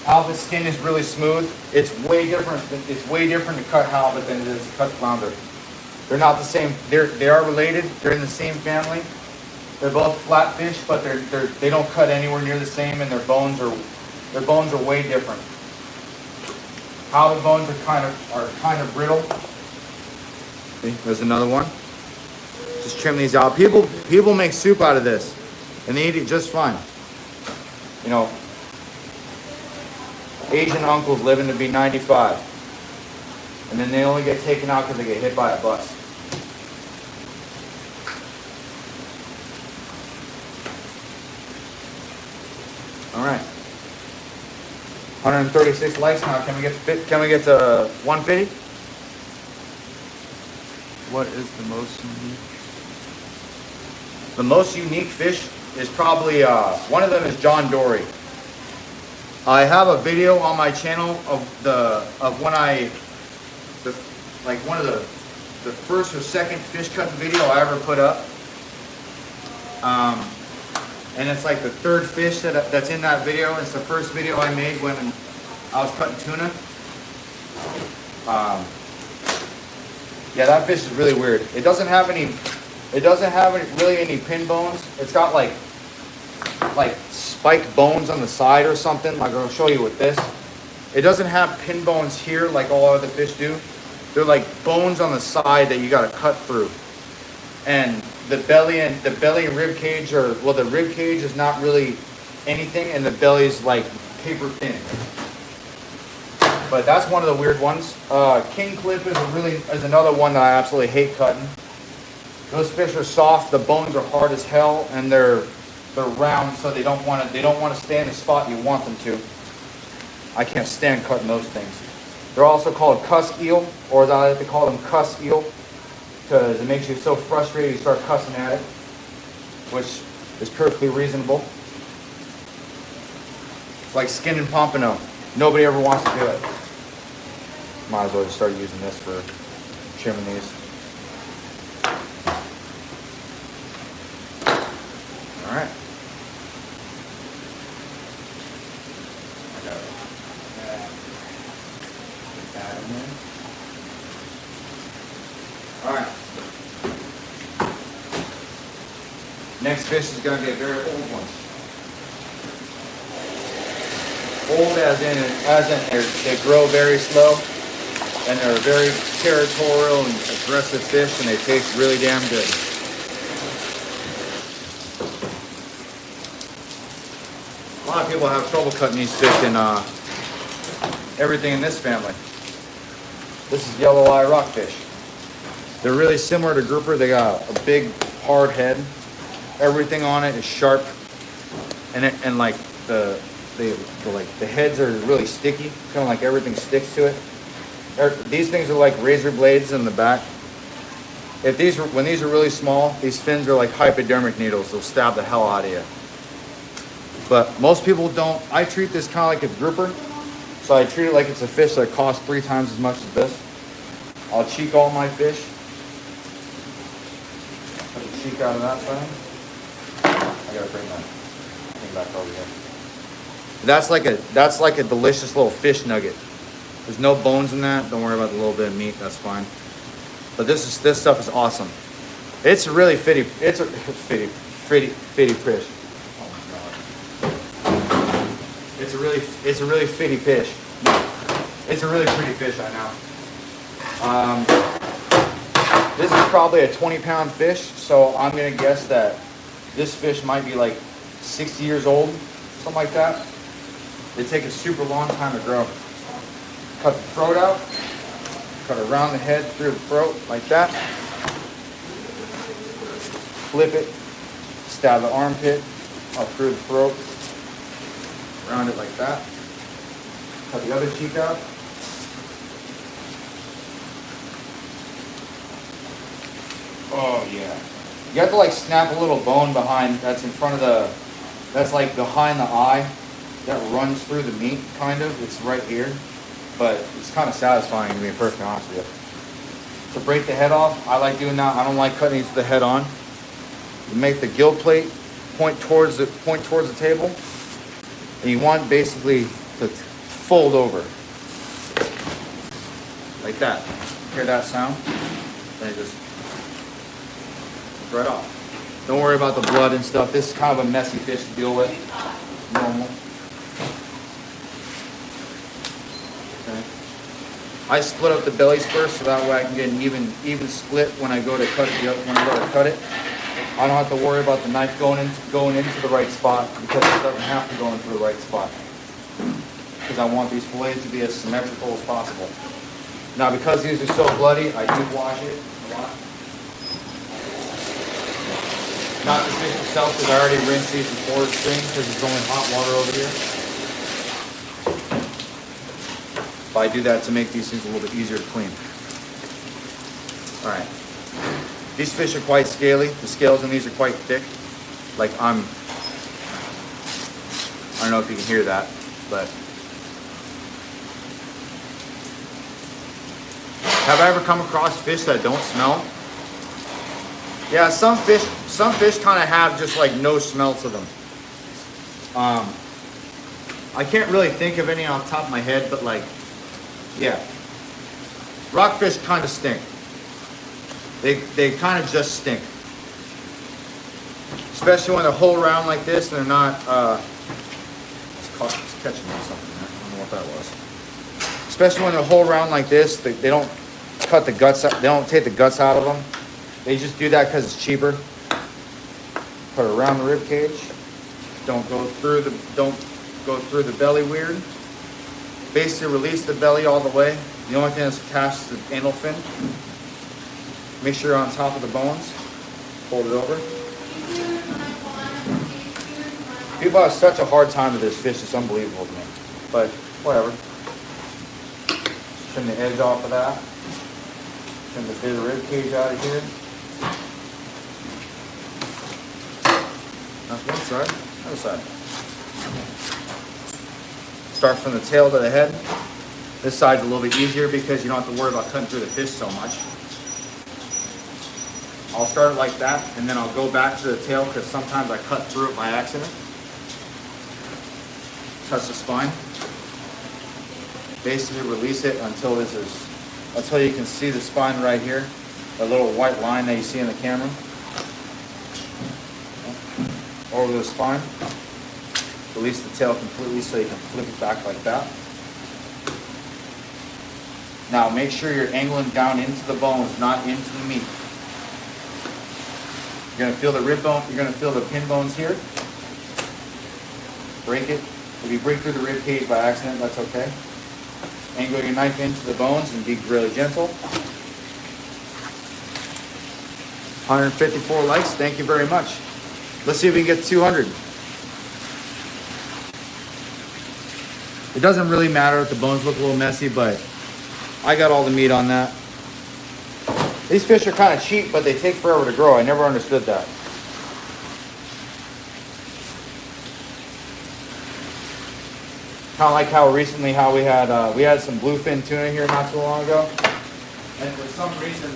Halibut skin is really smooth. It's way different to cut halibut than it is to cut flounder. They're not the same. They are related. They're in the same family. They're both flatfish, but they don't cut anywhere near the same, and their bones are way different. Halibut bones are kind of brittle. See, there's another one. Just trim these out. People make soup out of this, and they eat it just fine. You know, Asian uncles living to be 95, and then they only get taken out because they get hit by a bus. All right, 136 likes now. Can we get to 150? What is the most unique? The most unique fish is probably one of them is John Dory. I have a video on my channel of when one of the first or second fish cutting video I ever put up. And it's like the third fish that's in that video. It's the first video I made when I was cutting tuna. Yeah, that fish is really weird. It doesn't have really any pin bones. It's got like spike bones on the side or something. Like I'll show you with this. It doesn't have pin bones here like all other fish do. They're like bones on the side that you got to cut through. And the belly and rib cage the rib cage is not really anything, and the belly is like paper thin. But that's one of the weird ones. King clip is another one that I absolutely hate cutting. Those fish are soft. The bones are hard as hell, and they're round, so they don't want to stay in the spot you want them to. I can't stand cutting those things. They're also called cuss eel, or as I like to call them, cuss eel, because it makes you so frustrated you start cussing at it, which is perfectly reasonable. It's like skinning pompano. Nobody ever wants to do it. Might as well just start using this for trimming these. All right. I got that in there. All right. Next fish is going to be a very old one. Old as in they grow very slow, and they're a very territorial and aggressive fish, and they taste really damn good. A lot of people have trouble cutting these fish in everything in this family. This is Yelloweye rockfish. They're really similar to grouper. They got a big hard head. Everything on it is sharp, and like the heads are really sticky, kind of like everything sticks to it. These things are like razor blades in the back. When these are really small, these fins are like hypodermic needles. They'll stab the hell out of you. But most people don't. I treat this kind of like a grouper, so I treat it like it's a fish that costs 3 times as much as this. I'll cheek all my fish. Put the cheek out of that side. I gotta bring that thing back over here. That's like a delicious little fish nugget. There's no bones in that. Don't worry about the little bit of meat. That's fine. But this stuff is awesome. It's a really fitty. It's a fitty fish. Oh my god. It's a really fitty fish. It's a really pretty fish, I know. This is probably a 20-pound fish, so I'm gonna guess that this fish might be like 60 years old, something like that. They take a super long time to grow. Cut the throat out, cut around the head through the throat like that. Flip it, stab the armpit up through the throat, around it like that. Cut the other cheek out. Oh yeah. You have to like snap a little bone behind, that's in front of that's like behind the eye. That runs through the meat, kind of. It's right here. But it's kind of satisfying, to be perfectly honest with you. To break the head off, I like doing that. I don't like cutting the head on. You make the gill plate point towards the table. And you want basically to fold over. Like that. Hear that sound? Then it just right off. Don't worry about the blood and stuff. This is kind of a messy fish to deal with. Normal. Okay. I split up the bellies first, so that way I can get an even split when I go to cut it. When I go to cut it, I don't have to worry about the knife going into the right spot, because it doesn't have to go into the right spot. Because I want these fillets to be as symmetrical as possible. Now, because these are so bloody, I do wash it a lot. Not the fish itself, because I already rinsed these before it's steamed, because there's only hot water over here. But I do that to make these things a little bit easier to clean. All right. These fish are quite scaly. The scales on these are quite thick. Like I don't know if you can hear that, but. Have I ever come across fish that don't smell? Yeah, some fish kind of have just like no smell to them. I can't really think of any off the top of my head, but like, yeah. Rockfish kind of stink. They kind of just stink. Especially when they're whole around like this and they're not, it's catching me something there. I don't know what that was. Especially when they're whole around like this, they don't cut the guts out, they don't take the guts out of them. They just do that because it's cheaper. Put it around the rib cage. Don't go through the belly weird. Basically release the belly all the way. The only thing that's attached is the anal fin. Make sure you're on top of the bones. Fold it over. People have such a hard time with this fish, it's unbelievable to me. But whatever. Trim the edge off of that. Trim the bit of rib cage out of here. That's one side. Other side. Start from the tail to the head. This side's a little bit easier because you don't have to worry about cutting through the fish so much. I'll start it like that, and then I'll go back to the tail because sometimes I cut through it by accident. Touch the spine. Basically release it until you can see the spine right here. A little white line that you see in the camera. Over the spine. Release the tail completely so you can flip it back like that. Now make sure you're angling down into the bones, not into the meat. You're going to feel the rib bone, you're going to feel the pin bones here. Break it. If you break through the rib cage by accident, that's okay. Angle your knife into the bones and be really gentle. 154 likes, thank you very much. Let's see if we can get 200. It doesn't really matter if the bones look a little messy, but I got all the meat on that. These fish are kind of cheap, but they take forever to grow. I never understood that. Kind of like how recently we had some bluefin tuna here not too long ago, and for some reason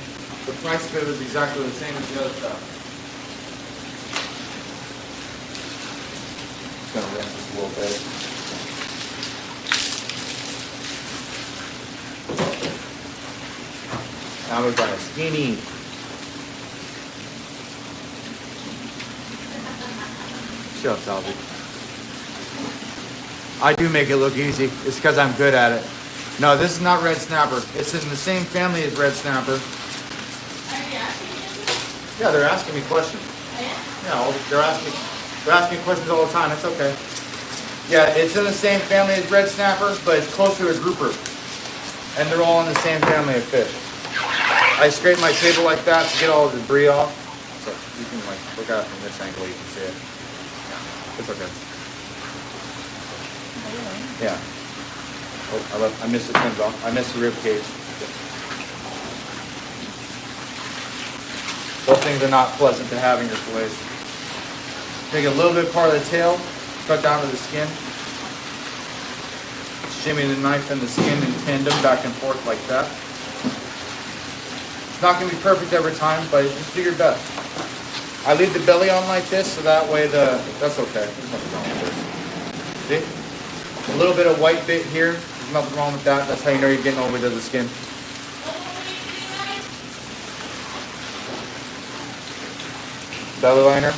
the price of it was exactly the same as the other stuff. Just gonna rinse this a little bit. Now we've got a skinny. Shut up, Salvi. I do make it look easy. It's because I'm good at it. No, this is not red snapper. It's in the same family as red snapper. Yeah, they're asking me questions. Yeah, they're asking me questions all the time. It's okay. Yeah, it's in the same family as red snapper, but it's closer to grouper. And they're all in the same family of fish. I scrape my table like that to get all the debris off. So you can like look at it from this angle, you can see it. It's okay. Yeah. Oh, I missed the fins off. I missed the rib cage. Those things are not pleasant to have in your fillets. Take a little bit part of the tail, cut down to the skin. Shimmy the knife and the skin in tandem back and forth like that. It's not going to be perfect every time, but just do your best. I leave the belly on like this, so that way that's okay. There's nothing wrong with this. See? A little bit of white bit here. There's nothing wrong with that. That's how you know you're getting over to the skin. Belly liner.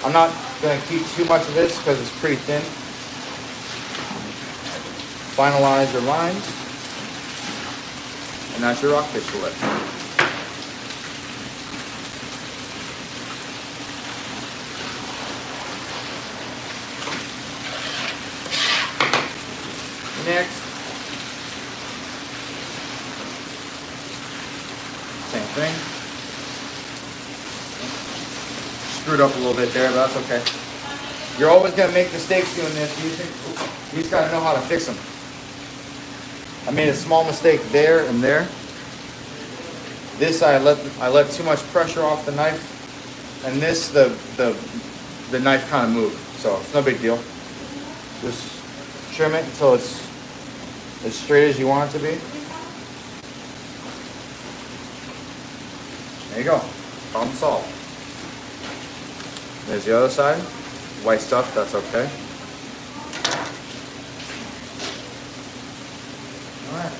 I'm not going to keep too much of this because it's pretty thin. Finalize your lines. And that's your rockfish fillet. Next, same thing. Screwed up a little bit there, but that's okay. You're always gonna make mistakes doing this. You just gotta know how to fix them. I made a small mistake there and there. This I let too much pressure off the knife, and this the knife kind of moved. So it's no big deal. Just trim it until it's as straight as you want it to be. There you go. Problem solved. There's the other side. White stuff, that's okay. Alright.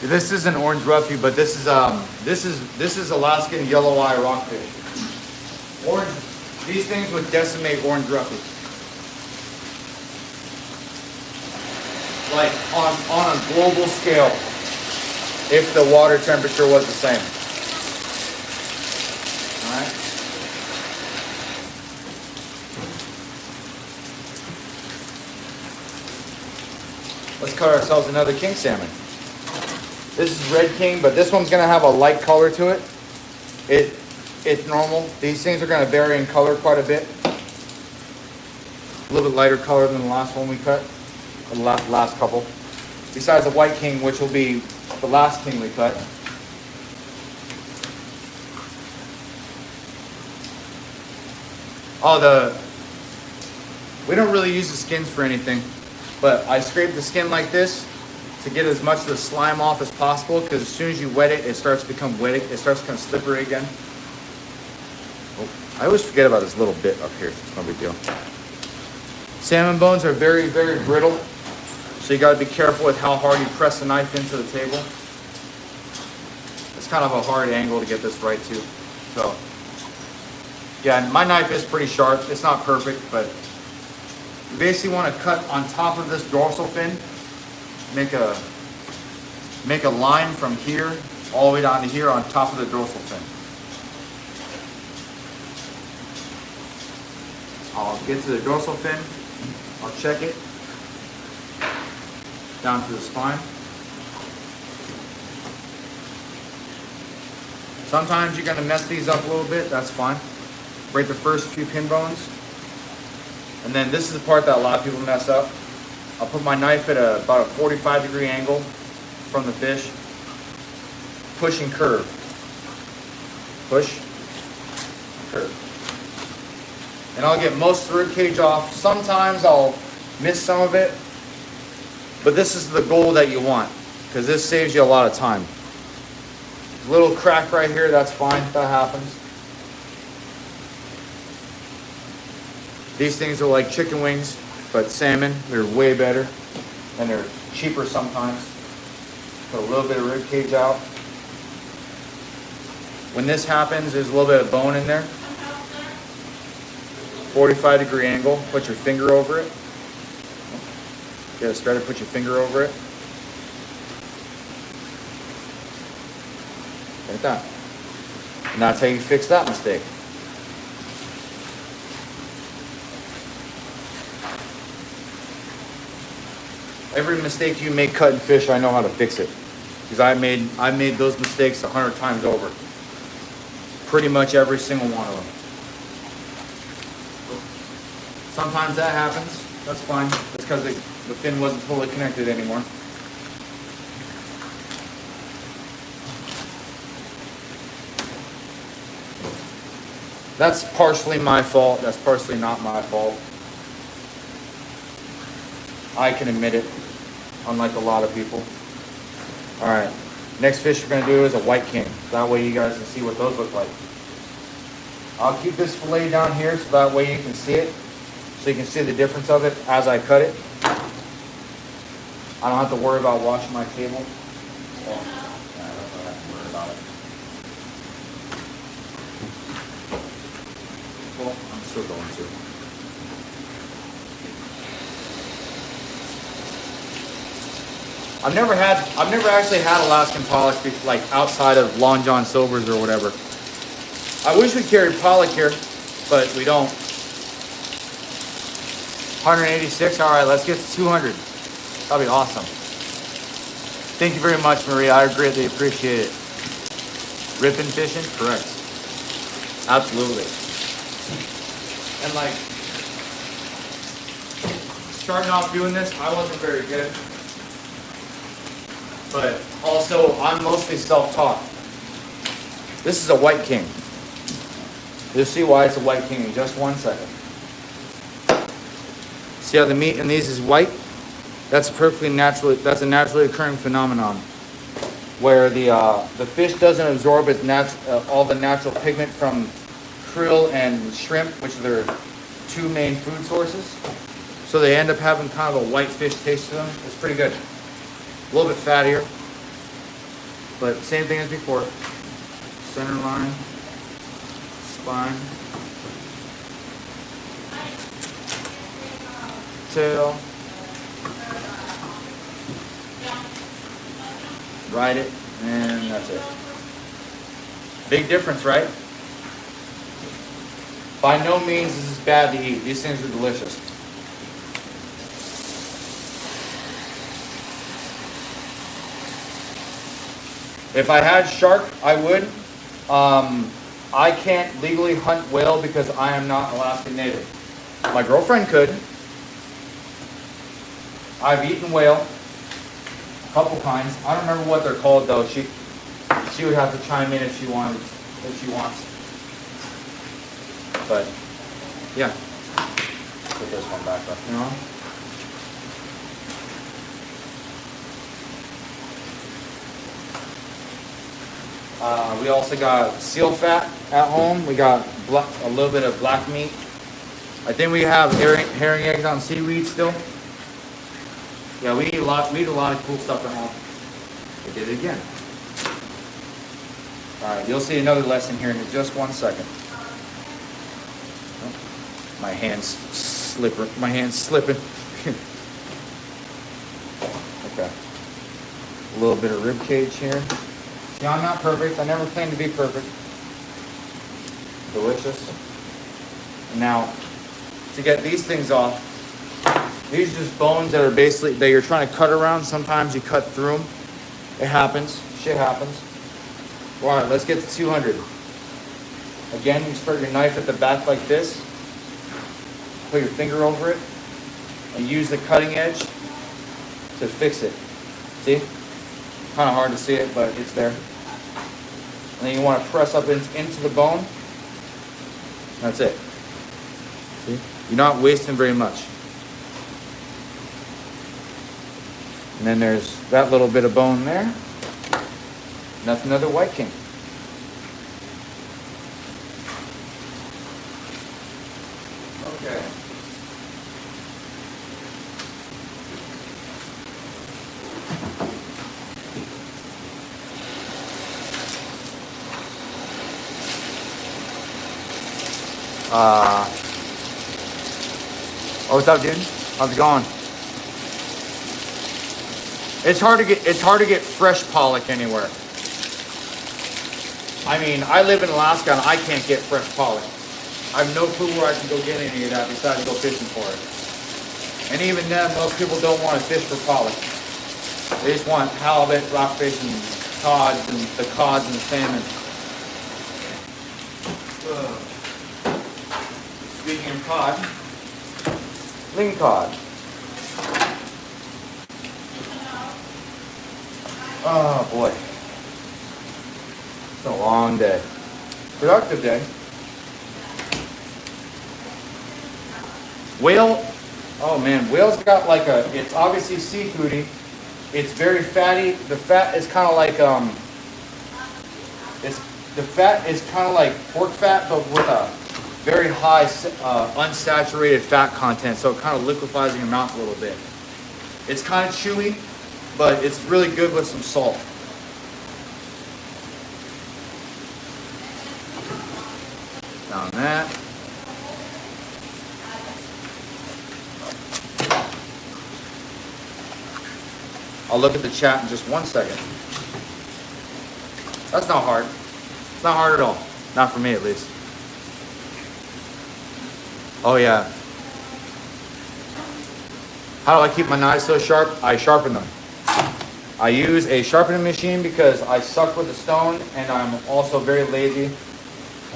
This isn't orange roughy, but this is Alaskan Yelloweye rockfish. Orange, these things would decimate orange roughy. Like on a global scale, if the water temperature was the same. Alright. Let's cut ourselves another king salmon. This is red king, but this one's gonna have a light color to it. It's normal. These things are gonna vary in color quite a bit. A little bit lighter color than the last one we cut, or the last couple. Besides the white king, which will be the last king we cut. We don't really use the skins for anything, but I scrape the skin like this to get as much of the slime off as possible, because as soon as you wet it, it starts to become wet. It starts to become slippery again. Oh, I always forget about this little bit up here. It's no big deal. Salmon bones are very, very brittle, so you got to be careful with how hard you press the knife into the table. It's kind of a hard angle to get this right too. So, yeah, my knife is pretty sharp. It's not perfect, but you basically want to cut on top of this dorsal fin. Make a line from here all the way down to here on top of the dorsal fin. I'll get to the dorsal fin. I'll check it down to the spine. Sometimes you're going to mess these up a little bit. That's fine. Break the first few pin bones. And then this is the part that a lot of people mess up. I'll put my knife at about a 45-degree angle from the fish. Push and curve. Push, curve. And I'll get most of the rib cage off. Sometimes I'll miss some of it, but this is the goal that you want, because this saves you a lot of time. Little crack right here, that's fine, that happens. These things are like chicken wings, but salmon, they're way better, and they're cheaper sometimes. Put a little bit of rib cage out. When this happens, there's a little bit of bone in there. 45-degree angle, put your finger over it. Get it started, put your finger over it. Like that. And that's how you fix that mistake. Every mistake you make cutting fish, I know how to fix it. Because I made those mistakes 100 times over. Pretty much every single one of them. Sometimes that happens. That's fine. That's because the fin wasn't fully connected anymore. That's partially my fault. That's partially not my fault. I can admit it, unlike a lot of people. All right, next fish we're gonna do is a white king. That way you guys can see what those look like. I'll keep this fillet down here so that way you can see it. So you can see the difference of it as I cut it. I don't have to worry about washing my table. Well, I don't have to worry about it. Well, I'm still going to. I've never actually had Alaskan pollock like outside of Long John Silver's or whatever. I wish we carried pollock here, but we don't. 186. All right, let's get to 200. That'll be awesome. Thank you very much, Maria. I greatly appreciate it. Ripping fishing? Correct. Absolutely. And like, starting off doing this, I wasn't very good. But also, I'm mostly self-taught. This is a white king. You'll see why it's a white king in just 1 second. See how the meat in these is white? That's perfectly natural. That's a naturally occurring phenomenon, where the fish doesn't absorb its all the natural pigment from krill and shrimp, which are their two main food sources. So they end up having kind of a white fish taste to them. It's pretty good. A little bit fattier, but same thing as before. Center line, spine, tail, ride it, and that's it. Big difference, right? By no means is this bad to eat. These things are delicious. If I had shark, I would. I can't legally hunt whale because I am not Alaskan native. My girlfriend could. I've eaten whale a couple times. I don't remember what they're called though. She would have to chime in if she wants. But yeah, put this one back up. You know. We also got seal fat at home. We got a little bit of black meat. I think we have herring eggs on seaweed still. Yeah, we eat a lot of cool stuff at home. We did it again. All right, you'll see another lesson here in just 1 second. Oh, my hand's slipping. Okay. A little bit of rib cage here. See, I'm not perfect. I never claimed to be perfect. Delicious. And now, to get these things off, these are just bones that are basically, that you're trying to cut around. Sometimes you cut through them. It happens. Shit happens. All right, let's get to 200. Again, you start your knife at the back like this. Put your finger over it. And use the cutting edge to fix it. See? Kind of hard to see it, but it's there. And then you want to press up into the bone. That's it. See? You're not wasting very much. And then there's that little bit of bone there. And that's another white king. Okay. What's up, dude? How's it going? It's hard to get fresh pollock anywhere. I mean, I live in Alaska and I can't get fresh pollock. I have no clue where I can go get any of that besides go fishing for it. And even then, most people don't want to fish for pollock. They just want halibut, rockfish, and cods, and the salmon. Speaking of cod, Ling cod. Oh boy. It's a long day. Productive day. Whale, oh man, whale's got like it's obviously seafoody. It's very fatty. The fat is kind of like, the fat is kind of like pork fat, but with a very high unsaturated fat content, so it kind of liquefies in your mouth a little bit. It's kind of chewy, but it's really good with some salt. Down that. I'll look at the chat in just 1 second. That's not hard. It's not hard at all. Not for me, at least. Oh, yeah. How do I keep my knives so sharp? I sharpen them. I use a sharpening machine because I suck with the stone and I'm also very lazy.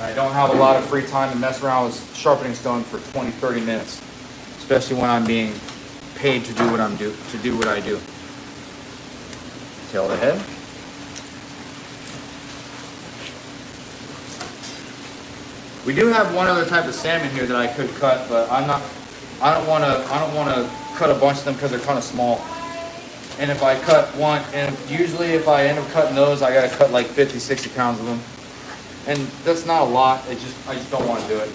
I don't have a lot of free time to mess around with sharpening stone for 20, 30 minutes, especially when I'm being paid to do what I do. Tail of the head. We do have one other type of salmon here that I could cut, but I don't want to cut a bunch of them because they're kind of small. And if I cut one, and usually if I end up cutting those, I gotta cut like 50, 60 pounds of them. And that's not a lot. I just don't want to do it.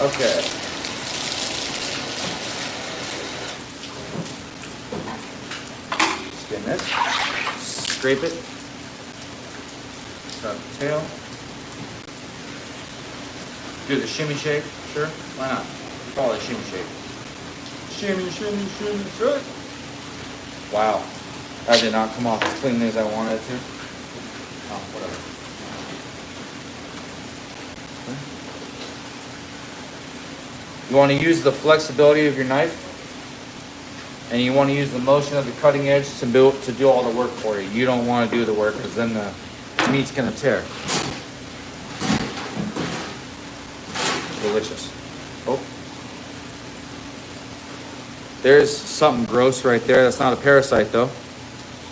Okay. Spin this. Scrape it. Cut the tail. Do the shimmy shake. Sure. Why not? Call it a shimmy shake. Shimmy, shimmy, shimmy, shake. Wow. That did not come off as cleanly as I wanted it to. Oh, whatever. You want to use the flexibility of your knife, and you want to use the motion of the cutting edge to do all the work for you. You don't want to do the work because then the meat's going to tear. Delicious. Oh. There's something gross right there. That's not a parasite though.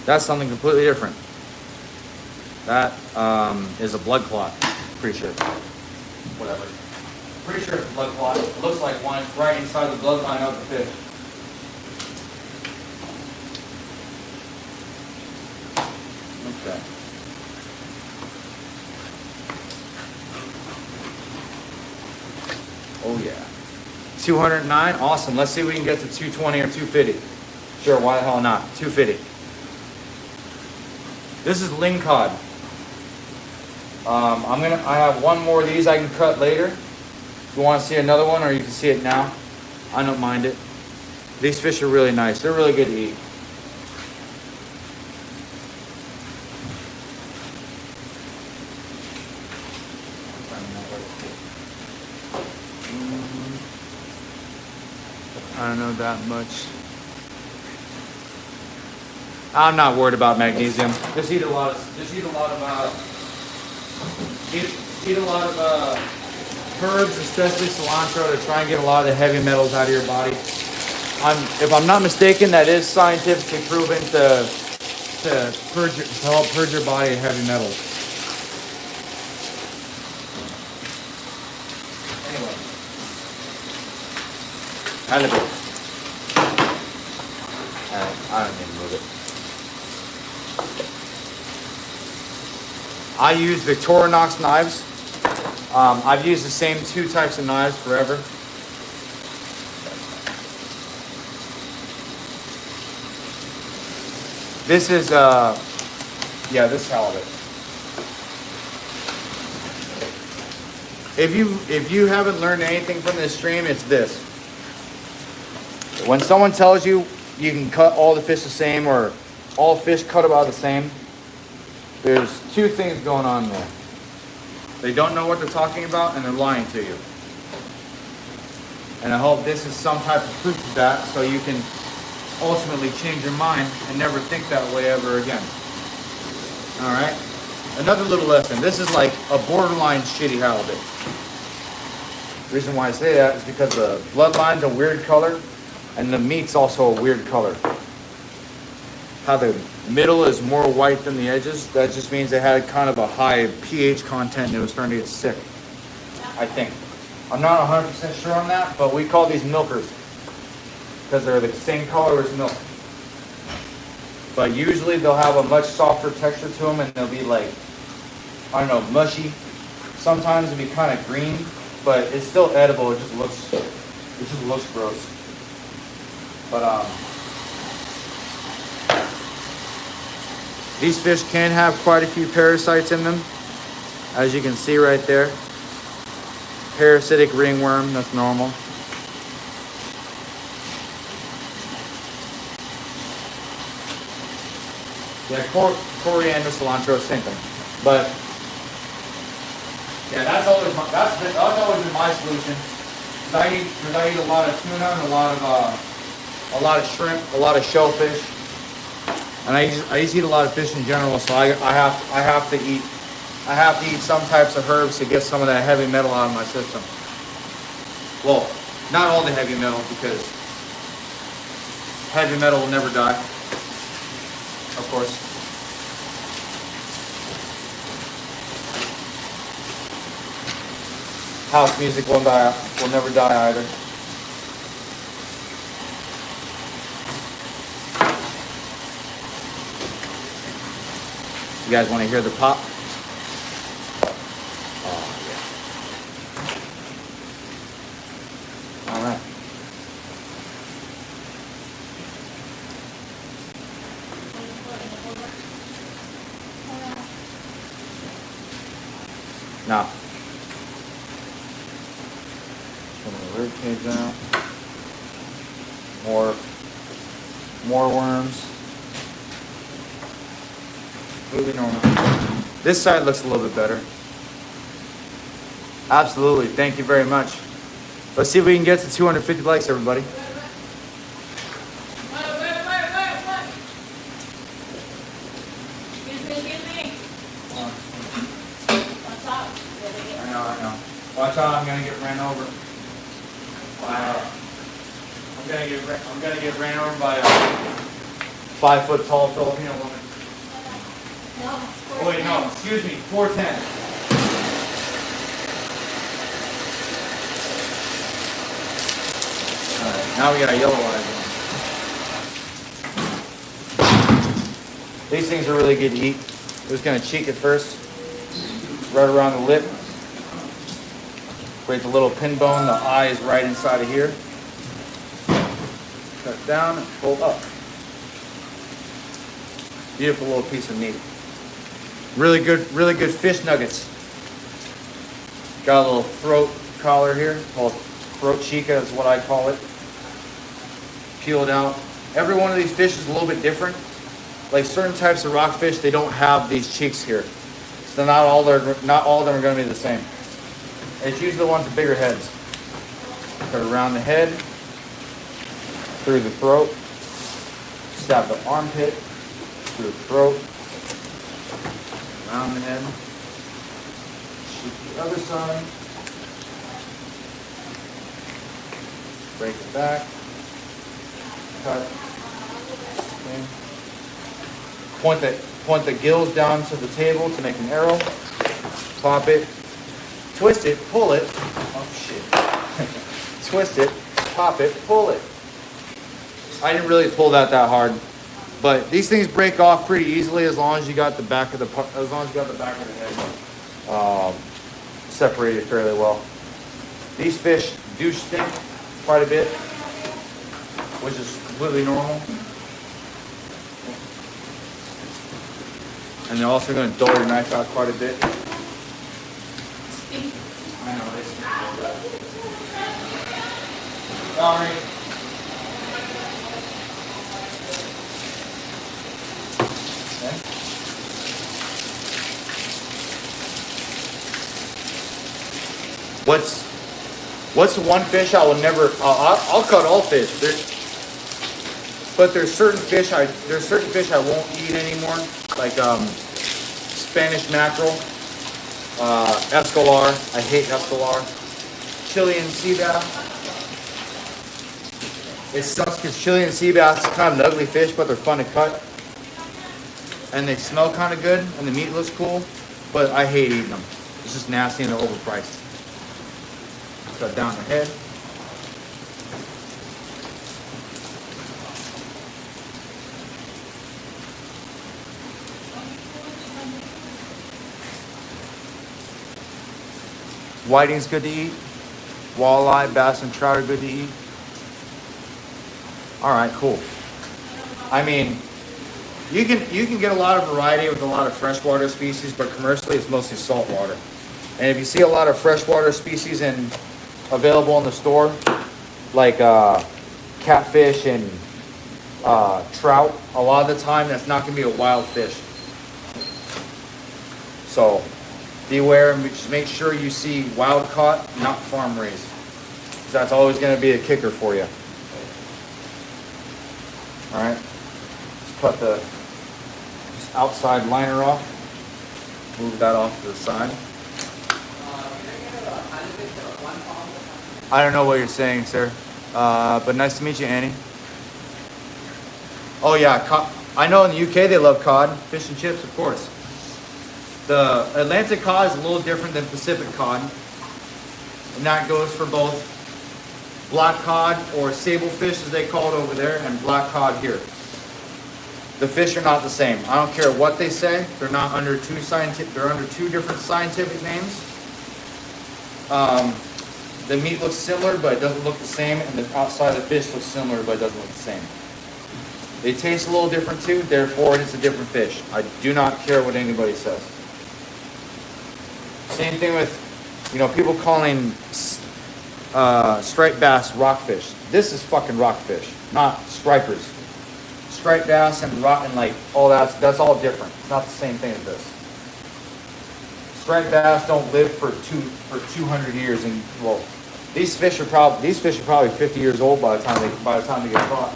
That's something completely different. That is a blood clot. Pretty sure. Whatever. Pretty sure it's a blood clot. It looks like one. It's right inside the bloodline of the fish. Okay. Oh yeah. 209. Awesome. Let's see if we can get to 220 or 250. Sure, why the hell not? 250. This is Ling cod. I have one more of these I can cut later. If you want to see another one, or you can see it now, I don't mind it. These fish are really nice. They're really good to eat. I don't know that much. I'm not worried about magnesium. Just eat a lot of herbs, especially cilantro, to try and get a lot of the heavy metals out of your body. If I'm not mistaken, that is scientifically proven to help purge your body of heavy metals. Anyway, Halibut. I don't need to move it. I use Victorinox knives. I've used the same two types of knives forever. This is, this halibut. If you haven't learned anything from this stream, it's this. When someone tells you you can cut all the fish the same, or all fish cut about the same, there's two things going on there. They don't know what they're talking about, and they're lying to you. And I hope this is some type of proof of that, so you can ultimately change your mind and never think that way ever again. All right? Another little lesson. This is like a borderline shitty halibut. The reason why I say that is because the bloodline's a weird color, and the meat's also a weird color. How the middle is more white than the edges, that just means they had kind of a high pH content and it was starting to get sick, I think. I'm not 100% sure on that, but we call these milkers because they're the same color as milk. But usually they'll have a much softer texture to them, and they'll be like, I don't know, mushy. Sometimes it'll be kind of green, but it's still edible. It just looks gross. But These fish can have quite a few parasites in them, as you can see right there. Parasitic ringworm, that's normal. Yeah, coriander, cilantro, same thing. But yeah, that's always been my solution. I eat a lot of tuna and a lot of shrimp, a lot of shellfish, and I just eat a lot of fish in general. So I have to eat some types of herbs to get some of that heavy metal out of my system. Well, not all the heavy metal, because heavy metal will never die, of course. House music will never die either. You guys want to hear the pop? Oh, yeah. All right. Now, some of the rib cage out. More worms. Completely normal. This side looks a little bit better. Absolutely. Thank you very much. Let's see if we can get to 250 likes, everybody. Watch out, I'm gonna get ran over. I'm gonna get ran over by a 5 foot tall Filipino woman. Oh wait, no, excuse me, 4'10". Alright, now we got a Yelloweye one. These things are really good to eat. We're just gonna cheek it first. Right around the lip. Create the little pin bone, the eye is right inside of here. Cut down and pull up. Beautiful little piece of meat. Really good fish nuggets. Got a little throat collar here, called throat chica is what I call it. Peeled out. Every one of these fish is a little bit different. Like certain types of rockfish, they don't have these cheeks here. So not all of them are going to be the same. It's usually the ones with bigger heads. Cut around the head, through the throat, stab the armpit, through the throat, around the head, shoot the other side, break it back, cut, okay. Point the gills down to the table to make an arrow, pop it, twist it, pull it, oh shit, twist it, pop it, pull it. I didn't really pull that hard. But these things break off pretty easily as long as you got the back of the head separated fairly well. These fish do stink quite a bit, which is completely normal. And they're also going to dull your knife out quite a bit. I know they stink. Sorry. What's the one fish I will never? I'll cut all fish. But there's certain fish I won't eat anymore, like Spanish mackerel, escolar. I hate escolar. Chilean sea bass. It sucks because Chilean sea bass is kind of an ugly fish, but they're fun to cut, and they smell kind of good, and the meat looks cool. But I hate eating them. It's just nasty and they're overpriced. Cut down the head. Whiting's good to eat. Walleye, bass, and trout are good to eat. All right, cool. I mean, You can get a lot of variety with a lot of freshwater species, but commercially it's mostly saltwater. And if you see a lot of freshwater species available in the store, like catfish and trout, a lot of the time that's not going to be a wild fish. So beware and just make sure you see wild caught, not farm raised. That's always going to be a kicker for you. All right, just cut the outside liner off. Move that off to the side. I don't know what you're saying, sir. But nice to meet you, Annie. Oh yeah, I know in the UK they love cod, fish and chips, of course. The Atlantic cod is a little different than Pacific cod, and that goes for both black cod or sablefish as they call it over there, and black cod here. The fish are not the same. I don't care what they say. They're not under two scientific. They're under two different scientific names. The meat looks similar, but it doesn't look the same, and the outside of the fish looks similar, but it doesn't look the same. They taste a little different too. Therefore, it is a different fish. I do not care what anybody says. Same thing with, people calling striped bass rockfish. This is fucking rockfish, not stripers. Striped bass and rock and like all that's all different. It's not the same thing as this. Striped bass don't live for 200 years, and well, these fish are probably 50 years old by the time they get caught.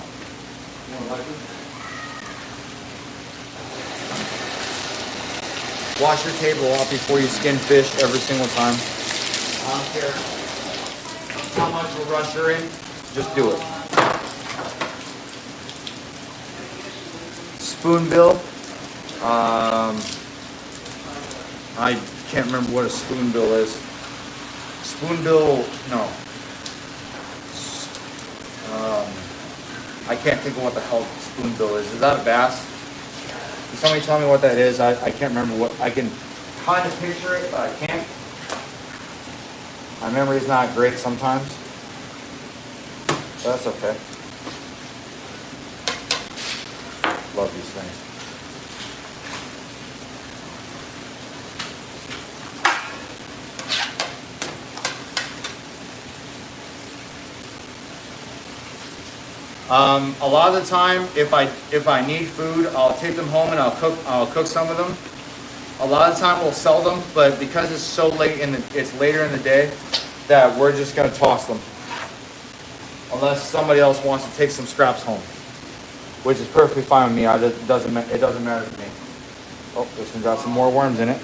Wash your table off before you skin fish every single time. I don't care how much of a rush you're in, just do it. Spoonbill. I can't remember what a spoonbill is. Spoonbill, no. I can't think of what the hell spoonbill is. Is that a bass? Can somebody tell me what that is? I can't remember what. I can kind of picture it, but I can't. My memory's not great sometimes. But that's okay. Love these things. A lot of the time, if I need food, I'll take them home and I'll cook some of them. A lot of the time we'll sell them, but because it's so late it's later in the day, that we're just gonna toss them. Unless somebody else wants to take some scraps home, which is perfectly fine with me. It doesn't matter to me. Oh, this one's got some more worms in it.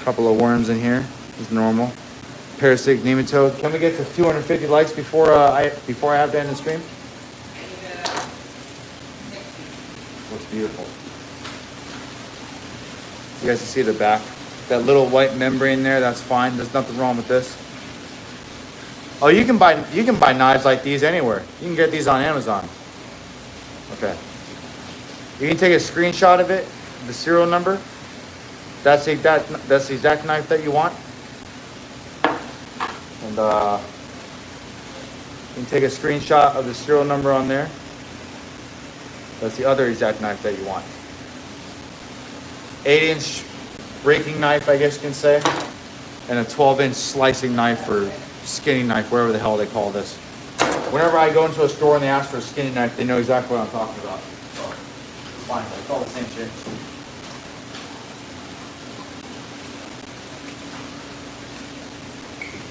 A couple of worms in here is normal. Parasitic nematode. Can we get to 250 likes before I have to end the stream? Looks beautiful. You guys can see the back. That little white membrane there, that's fine. There's nothing wrong with this. Oh, you can buy knives like these anywhere. You can get these on Amazon. Okay. You can take a screenshot of it, the serial number. That's the exact knife that you want. And you can take a screenshot of the serial number on there. That's the other exact knife that you want. 8-inch breaking knife, I guess you can say. And a 12-inch slicing knife or skinning knife, whatever the hell they call this. Whenever I go into a store and they ask for a skinning knife, they know exactly what I'm talking about. So, it's fine. It's all the same shit.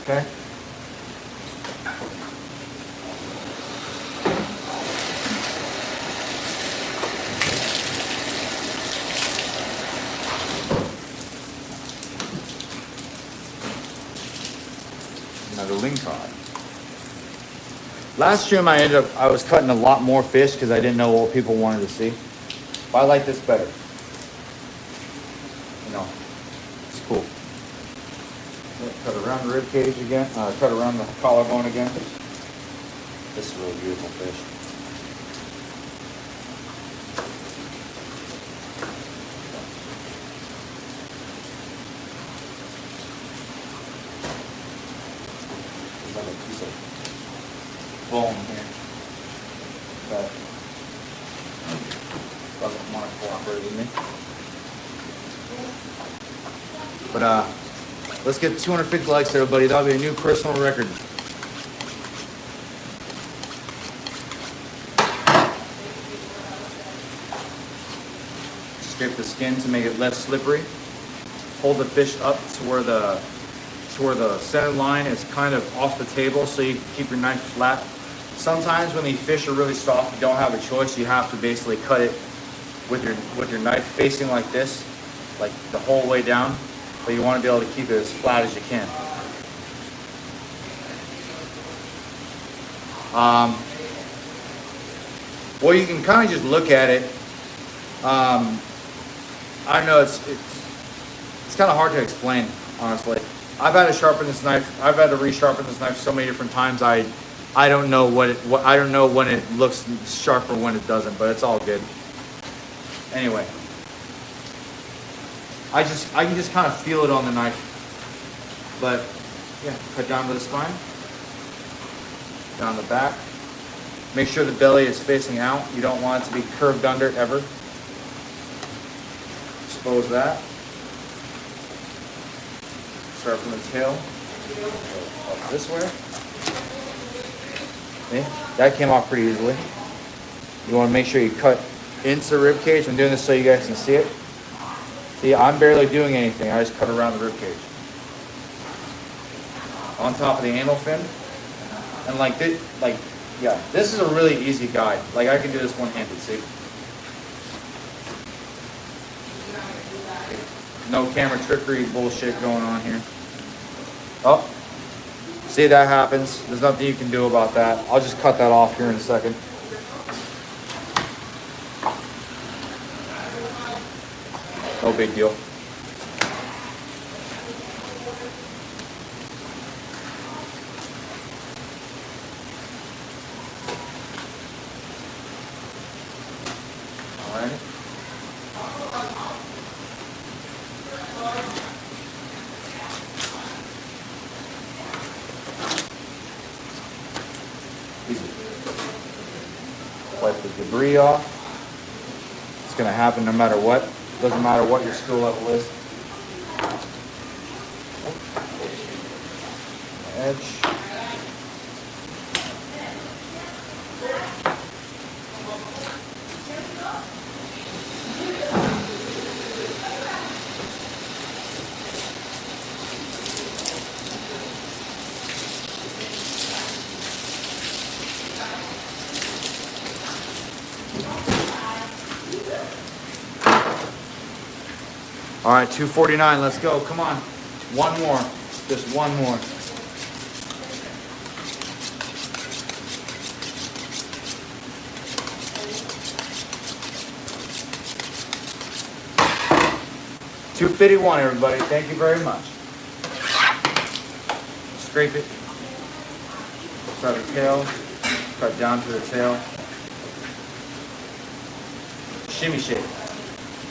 Okay. Another Ling cod. Last stream I was cutting a lot more fish because I didn't know what people wanted to see. But I like this better. It's cool. Cut around the rib cage again. Cut around the collarbone again. This is a really beautiful fish. There's like a piece of bone here. But But let's get 250 likes, everybody. That'll be a new personal record. Scrape the skin to make it less slippery. Hold the fish up to where the center line is kind of off the table, so you can keep your knife flat. Sometimes when these fish are really soft, you don't have a choice. You have to basically cut it with your knife facing like this, like the whole way down. But you want to be able to keep it as flat as you can. Well, you can kind of just look at it. I know it's kind of hard to explain, honestly. I've had to sharpen this knife. I've had to resharpen this knife so many different times. I don't know I don't know when it looks sharp or when it doesn't, but it's all good. Anyway, I can just kind of feel it on the knife. But yeah, cut down to the spine, down the back. Make sure the belly is facing out. You don't want it to be curved under ever. Expose that. Start from the tail. Go up this way. See? That came off pretty easily. You want to make sure you cut into the rib cage. I'm doing this so you guys can see it. See, I'm barely doing anything. I just cut around the rib cage. On top of the anal fin. And like this, yeah, this is a really easy guide. Like I can do this one-handed, see? No camera trickery bullshit going on here. Oh, see, that happens. There's nothing you can do about that. I'll just cut that off here in a second. No big deal. All right. Easy. Wipe the debris off. It's going to happen no matter what. Doesn't matter what your skill level is. Edge. All right, 249, let's go. Come on. One more. Just one more. $251, everybody. Thank you very much. Scrape it. Start the tail. Cut down to the tail. Shimmy shake.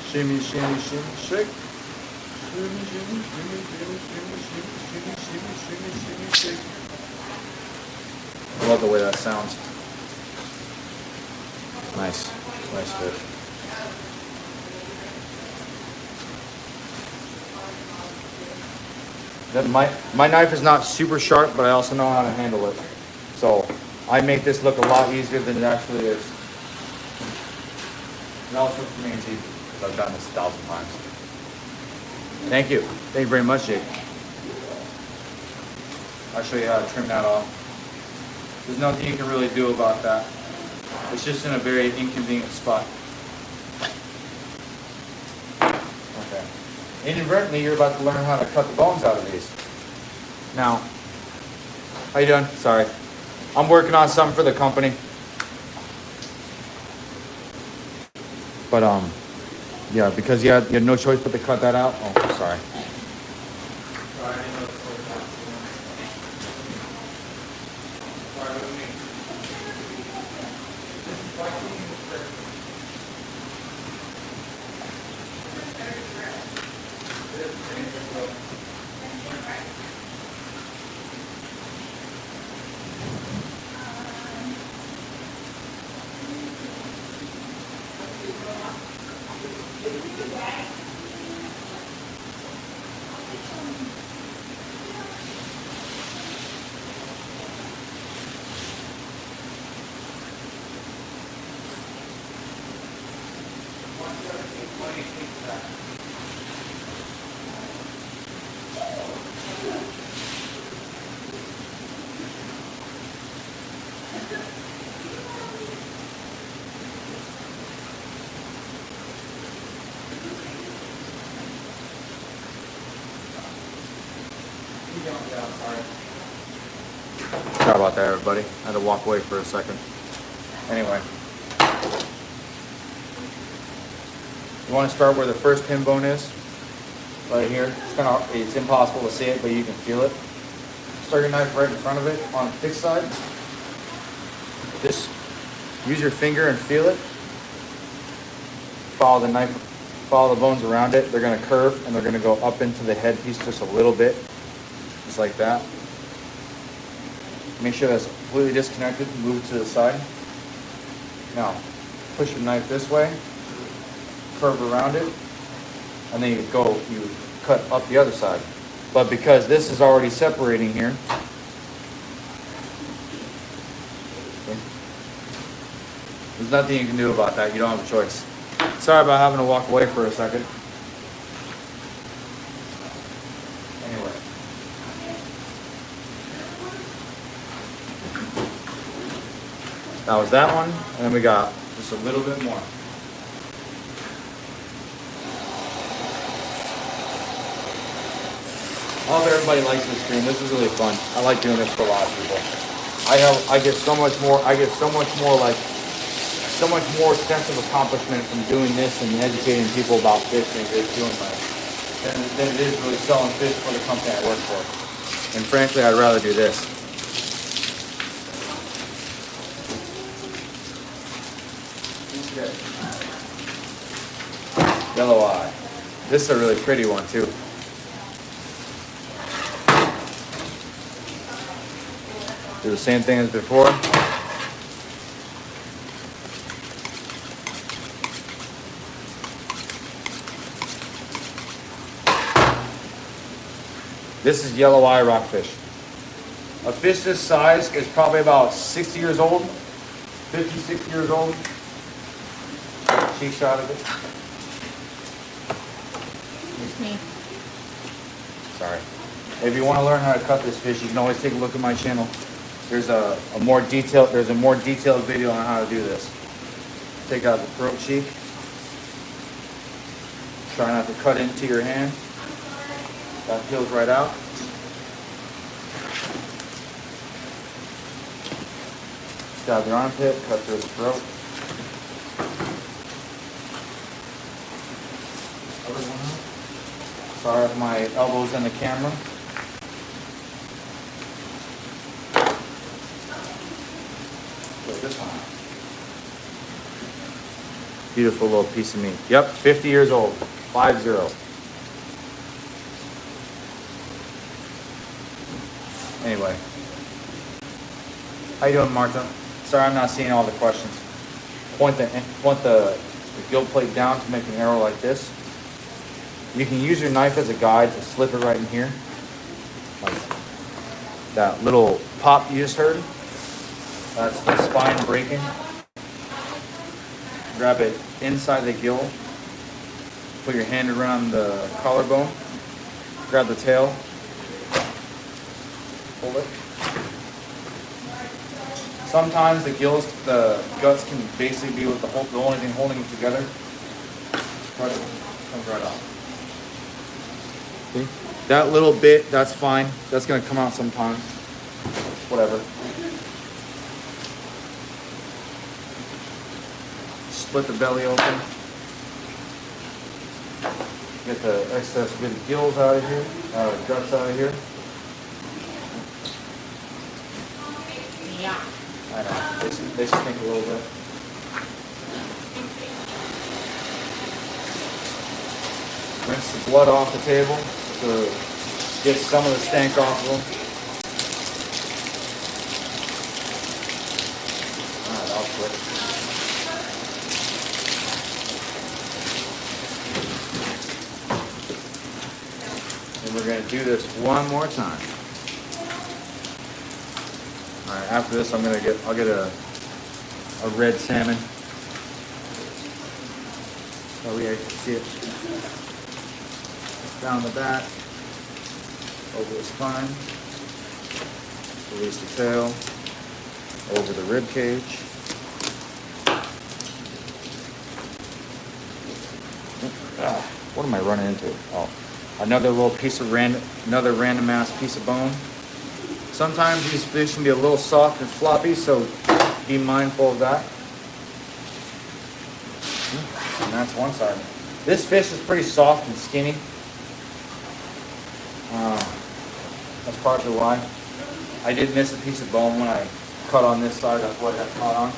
Shimmy, shimmy, shimmy, shake. Shimmy, shimmy, shimmy, shimmy, shimmy, shimmy, shimmy, shimmy, shimmy, shake. I love the way that sounds. Nice. Nice fish. My knife is not super sharp, but I also know how to handle it. So I make this look a lot easier than it actually is. And also for me, it's easy because I've done this 1,000 times. Thank you. Thank you very much, Jake. I'll show you how to trim that off. There's nothing you can really do about that. It's just in a very inconvenient spot. Okay. Inadvertently, you're about to learn how to cut the bones out of these. Now, how you doing? Sorry. I'm working on something for the company. But, yeah, because you had no choice but to cut that out. Oh, sorry. Sorry about that, everybody. I had to walk away for a second. Anyway. You want to start where the first pin bone is. Right here. It's impossible to see it, but you can feel it. Start your knife right in front of it on the thick side. Just use your finger and feel it. Follow the knife, follow the bones around it. They're going to curve and they're going to go up into the headpiece just a little bit. Just like that. Make sure that's completely disconnected. Move it to the side. Now, push your knife this way. Curve around it. And then you cut up the other side. But because this is already separating here, okay, there's nothing you can do about that. You don't have a choice. Sorry about having to walk away for a second. Anyway. That was that one. And then we got just a little bit more. I hope everybody likes this stream. This is really fun. I like doing this for a lot of people. I get so much more sense of accomplishment from doing this and educating people about fish than it is doing than it is really selling fish for the company I work for. And frankly, I'd rather do this. Yelloweye. This is a really pretty one too. Do the same thing as before. This is Yelloweye rockfish. A fish this size is probably about 60 years old, 50, 60 years old. Cheek shot of it. It's me. Sorry. If you want to learn how to cut this fish, you can always take a look at my channel. There's a more detailed video on how to do this. Take out the throat cheek. Try not to cut into your hand. That peels right out. Stab the armpit, cut through the throat. Other one out. Sorry if my elbow's in the camera. This one. Beautiful little piece of meat. Yep, 50 years old. 50. Anyway. How you doing, Martha? Sorry I'm not seeing all the questions. Point the gill plate down to make an arrow like this. You can use your knife as a guide to slip it right in here. Like that little pop you just heard. That's the spine breaking. Grab it inside the gill. Put your hand around the collarbone. Grab the tail. Pull it. Sometimes the guts can basically be with the only thing holding it together. Cut it. Comes right off. See? That little bit, that's fine. That's going to come out sometimes. Whatever. Split the belly open. Get the excess bit of gills out of here, guts out of here. Yeah. I know, they stink a little bit. Rinse the blood off the table to get some of the stank off of them. Alright, I'll flip it. And we're going to do this one more time. All right, after this, I'll get a red salmon. So we can see it down the back, over the spine, release the tail, over the rib cage. What am I running into? Oh. Another little piece of another random ass piece of bone. Sometimes these fish can be a little soft and floppy, so be mindful of that. And that's one side. This fish is pretty soft and skinny. That's probably why. I did miss a piece of bone when I cut on this side. That's what I got caught on.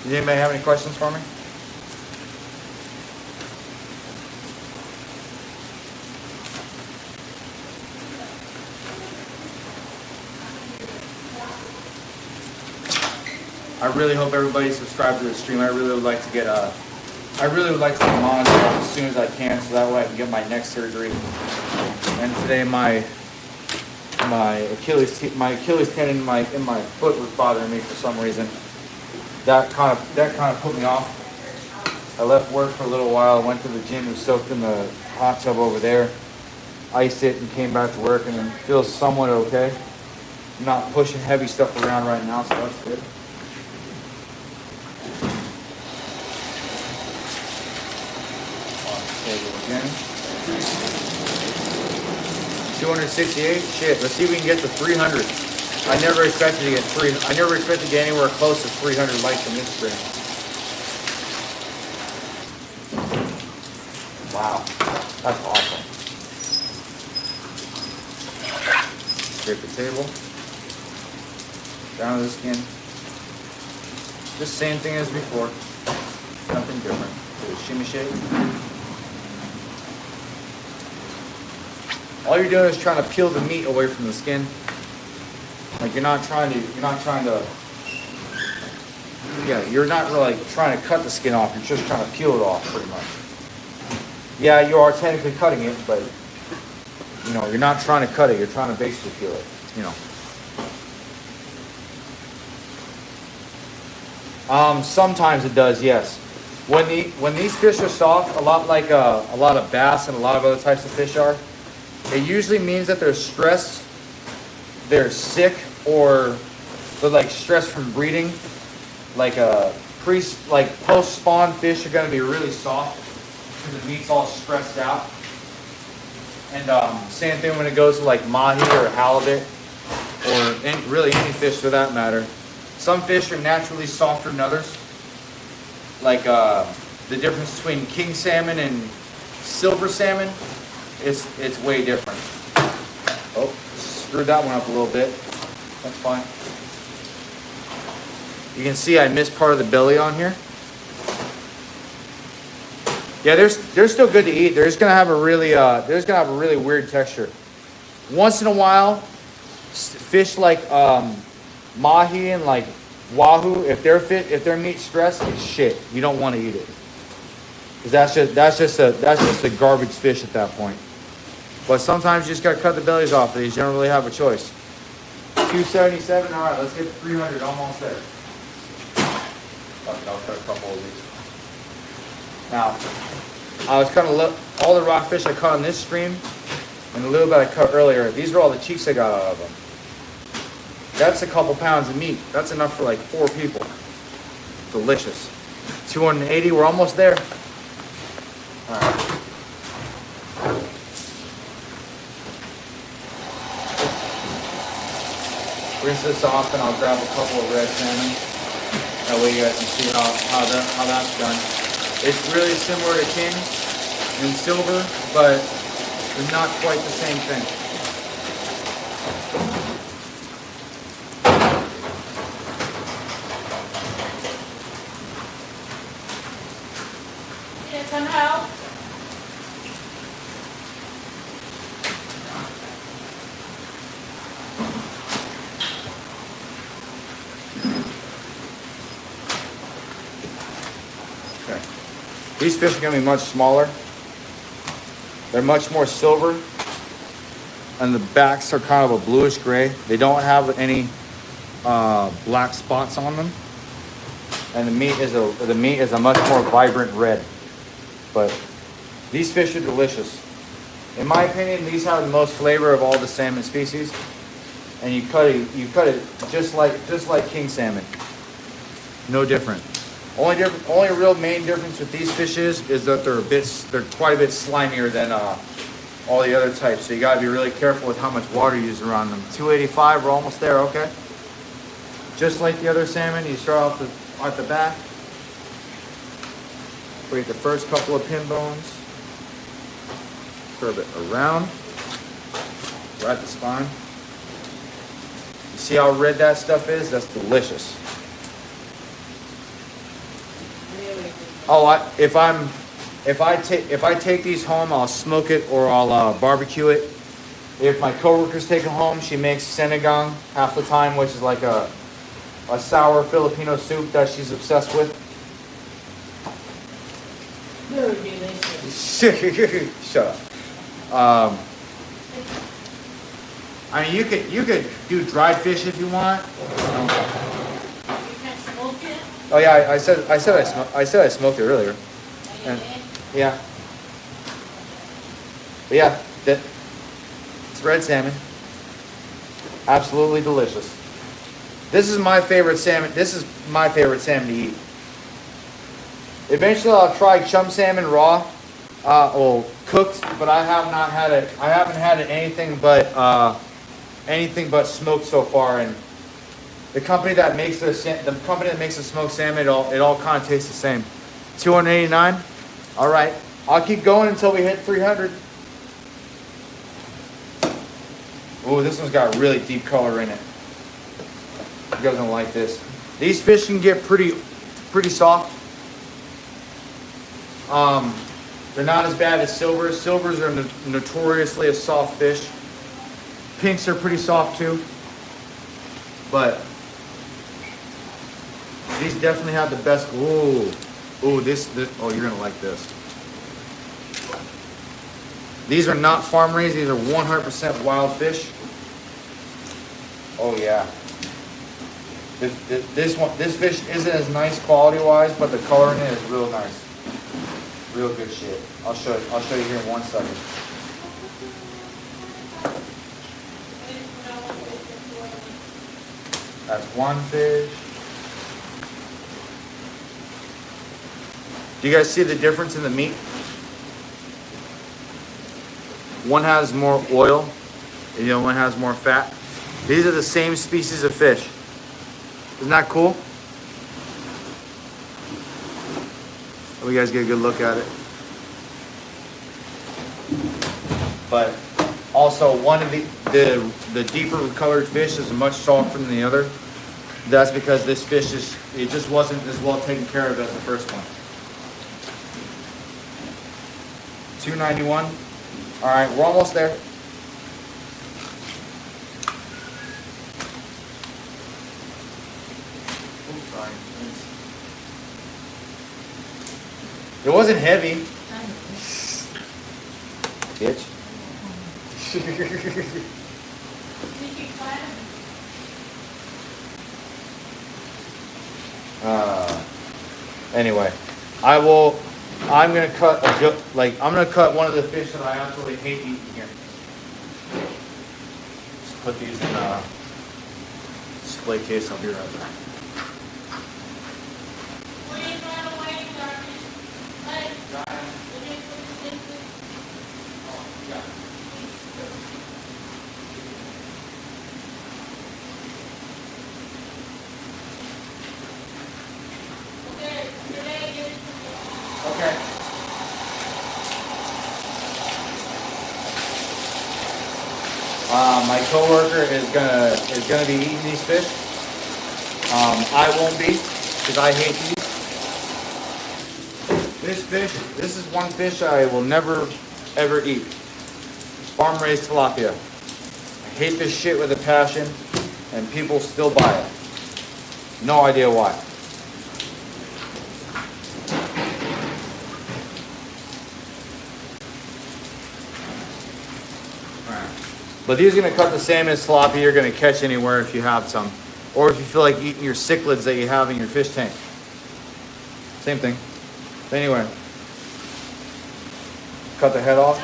Does anybody have any questions for me? I really hope everybody subscribed to the stream. I really would like to get monitored as soon as I can, so that way I can get my neck surgery. And today my Achilles tendon in my foot was bothering me for some reason. That kind of put me off. I left work for a little while, went to the gym and soaked in the hot tub over there, iced it, and came back to work, and it feels somewhat okay. I'm not pushing heavy stuff around right now, so that's good. Again. 268. Shit. Let's see if we can get to 300. I never expected to get anywhere close to 300 likes on this stream. Wow, that's awesome. Scrape the table. Down to the skin. Just same thing as before. Nothing different. Do a shimmy shake. All you're doing is trying to peel the meat away from the skin. Like you're not trying to, you're not really like trying to cut the skin off. You're just trying to peel it off pretty much. Yeah, you are technically cutting it, but you're not trying to cut it. You're trying to basically peel it, Sometimes it does, yes. When these fish are soft, a lot like a lot of bass and a lot of other types of fish are, it usually means that they're stressed, they're sick, or they're like stressed from breeding. Like post-spawn fish are going to be really soft because the meat's all stressed out. And same thing when it goes to like mahi or halibut, or really any fish for that matter. Some fish are naturally softer than others. Like the difference between king salmon and silver salmon. It's way different. Oh, screwed that one up a little bit. That's fine. You can see I missed part of the belly on here. Yeah, they're still good to eat. They're just gonna have a really weird texture. Once in a while, fish like mahi and like wahoo, if their meat's stressed, it's shit. You don't want to eat it. Cause that's just a garbage fish at that point. But sometimes you just gotta cut the bellies off of these. You don't really have a choice. 277. All right, let's get to 300. Almost there. I'll cut a couple of these. Now, I was cutting all the rockfish I caught on this stream, and a little bit I cut earlier. These are all the cheeks I got out of them. That's a couple pounds of meat. That's enough for like 4 people. Delicious. 280. We're almost there. All right. Rinse this off, and I'll grab a couple of red salmon. That way you guys can see how that's done. It's really similar to king and silver, but they're not quite the same thing. Get some help? These fish are going to be much smaller. They're much more silver. And the backs are kind of a bluish gray. They don't have any black spots on them. And the meat is a much more vibrant red. But these fish are delicious. In my opinion, these have the most flavor of all the salmon species. And you cut it just like king salmon. No different. Only real main difference with these fish is that they're quite a bit slimier than all the other types. So you gotta be really careful with how much water you use around them. 285, we're almost there, okay? Just like the other salmon, you start off at the back. We get the first couple of pin bones. Curve it around. Right at the spine. You see how red that stuff is? That's delicious. Oh, if I take these home, I'll smoke it or I'll barbecue it. If my coworkers take it home, she makes sinigang half the time, which is like a sour Filipino soup that she's obsessed with. Very delicious. Shut up. I mean, you could do dried fish if you want. You can smoke it. Oh yeah, I said I smoked it earlier. And, yeah. But yeah, it's red salmon. Absolutely delicious. This is my favorite salmon. This is my favorite salmon to eat. Eventually, I'll try chum salmon raw, or cooked, but I have not had it. I haven't had it anything but smoked so far. And the company that makes the smoked salmon, it all kind of tastes the same. $289. All right, I'll keep going until we hit 300. Ooh, this one's got really deep color in it. You guys don't like this. These fish can get pretty soft. They're not as bad as silvers. Silvers are notoriously a soft fish. Pinks are pretty soft too. But these definitely have the best. Ooh, this. Oh, you're gonna like this. These are not farm raised. These are 100% wild fish. Oh yeah. This fish isn't as nice quality wise, but the color in it is real nice. Real good shit. I'll show you here in 1 second. That's one fish. Do you guys see the difference in the meat? One has more oil, and the other one has more fat. These are the same species of fish. Isn't that cool? Let you guys get a good look at it. But also, one of the deeper colored fish is much softer than the other. That's because this fish just wasn't as well taken care of as the first one. $291. All right, we're almost there. Oops, sorry. It wasn't heavy. Bitch. Anyway, I'm gonna cut one of the fish that I absolutely hate eating here. Just put these in a display case. I'll be right back. Okay. My coworker is gonna be eating these fish. I won't be, because I hate these. This is one fish I will never ever eat. Farm raised tilapia. I hate this shit with a passion, and people still buy it. No idea why. But these are going to cut the same as tilapia you're going to catch anywhere if you have some. Or if you feel like eating your cichlids that you have in your fish tank. Same thing. But anyway. Cut the head off.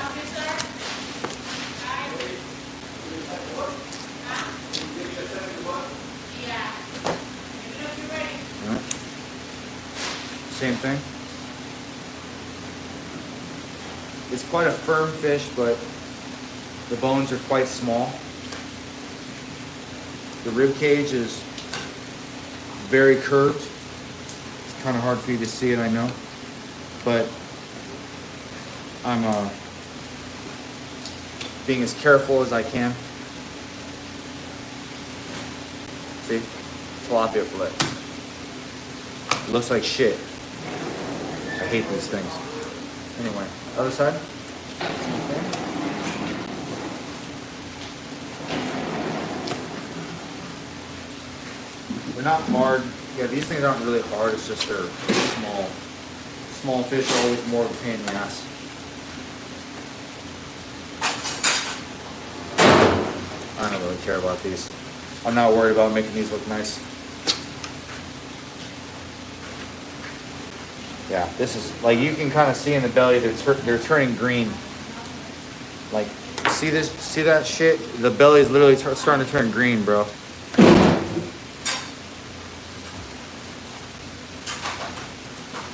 All right. same thing. It's quite a firm fish, but the bones are quite small. The rib cage is very curved. It's kind of hard for you to see it, I know, but I'm being as careful as I can. See? Tilapia fillet. It looks like shit. I hate these things. Anyway, other side. Okay. They're not hard. Yeah, these things aren't really hard. It's just they're small. Small fish are always more of a pain in the ass. I don't really care about these. I'm not worried about making these look nice. Yeah, this is, like, you can kind of see in the belly, they're turning green. Like, see this? See that shit? The belly is literally starting to turn green, bro.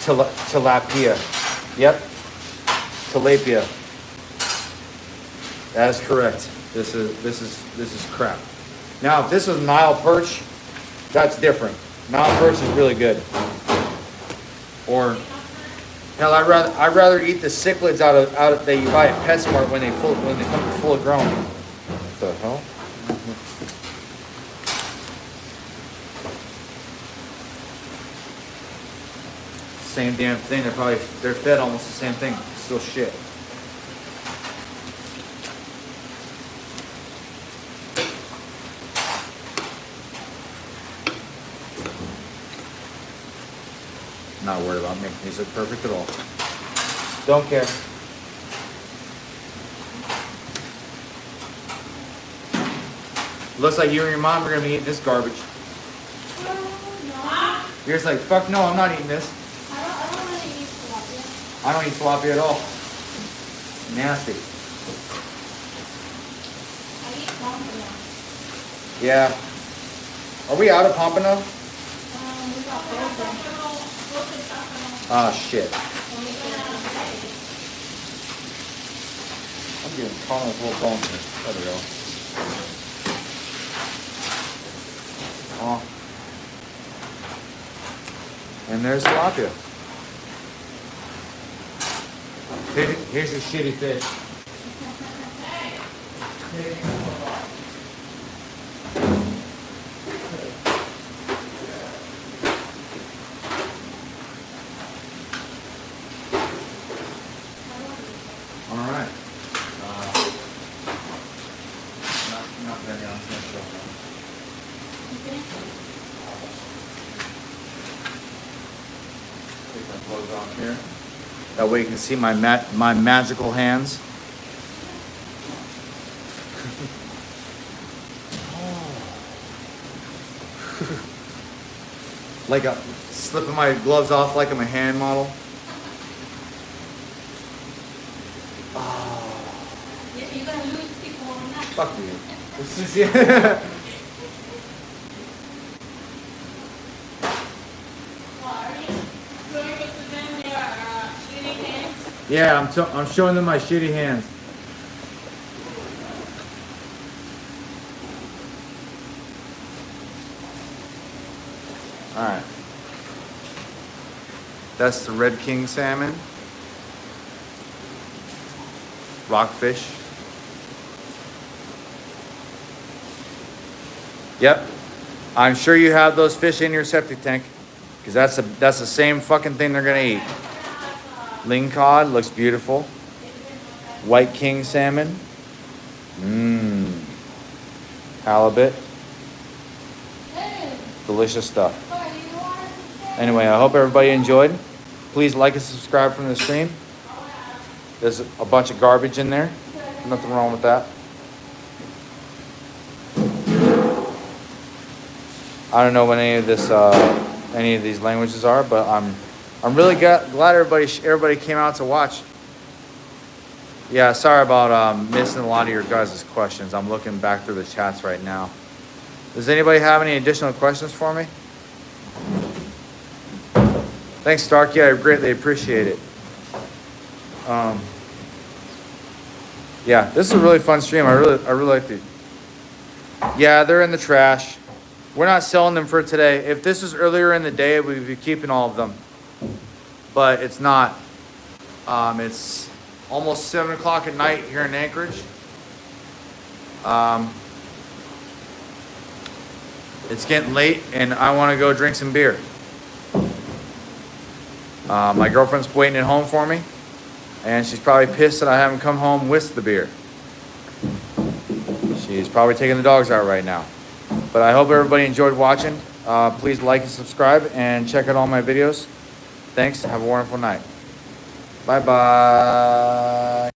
Tilapia. Yep. Tilapia. That is correct. This is crap. Now, if this was Nile perch, that's different. Nile perch is really good. Or hell, I'd rather eat the cichlids out of that you buy at PetSmart when they come full grown. What the hell? Same damn thing. They're fed almost the same thing. Still shit. Not worried about making these look perfect at all. Don't care. Looks like you and your mom are gonna be eating this garbage. No. You're just like, fuck no, I'm not eating this. I don't really eat tilapia. I don't eat tilapia at all. Nasty. I eat pompano. Yeah. Are we out of pompano? We got pompano. Ah, shit. I'm getting caught on this little bone here. There we go. Oh. And there's tilapia. Here's your shitty fish. Here. That way you can see my magical hands. Like slipping my gloves off like I'm a hand model. Oh. Yeah, you're gonna lose people on that. Fuck you. This is yeah. Yeah, I'm showing them my shitty hands. All right. That's the red king salmon. Rockfish. Yep. I'm sure you have those fish in your septic tank, because that's the same fucking thing they're gonna eat. Ling cod looks beautiful. White king salmon. Halibut. Delicious stuff. Anyway, I hope everybody enjoyed. Please like and subscribe from the stream. There's a bunch of garbage in there. Nothing wrong with that. I don't know what any of these languages are, but I'm really glad everybody came out to watch. Yeah, sorry about missing a lot of your guys' questions. I'm looking back through the chats right now. Does anybody have any additional questions for me? Thanks, Starkey. I greatly appreciate it. Yeah, this is a really fun stream. I really like the. Yeah, they're in the trash. We're not selling them for today. If this was earlier in the day, we'd be keeping all of them. But it's not. It's almost 7 o'clock at night here in Anchorage. It's getting late, and I want to go drink some beer. My girlfriend's waiting at home for me, and she's probably pissed that I haven't come home with the beer. She's probably taking the dogs out right now. But I hope everybody enjoyed watching. Please like and subscribe, and check out all my videos. Thanks. Have a wonderful night. Bye-bye.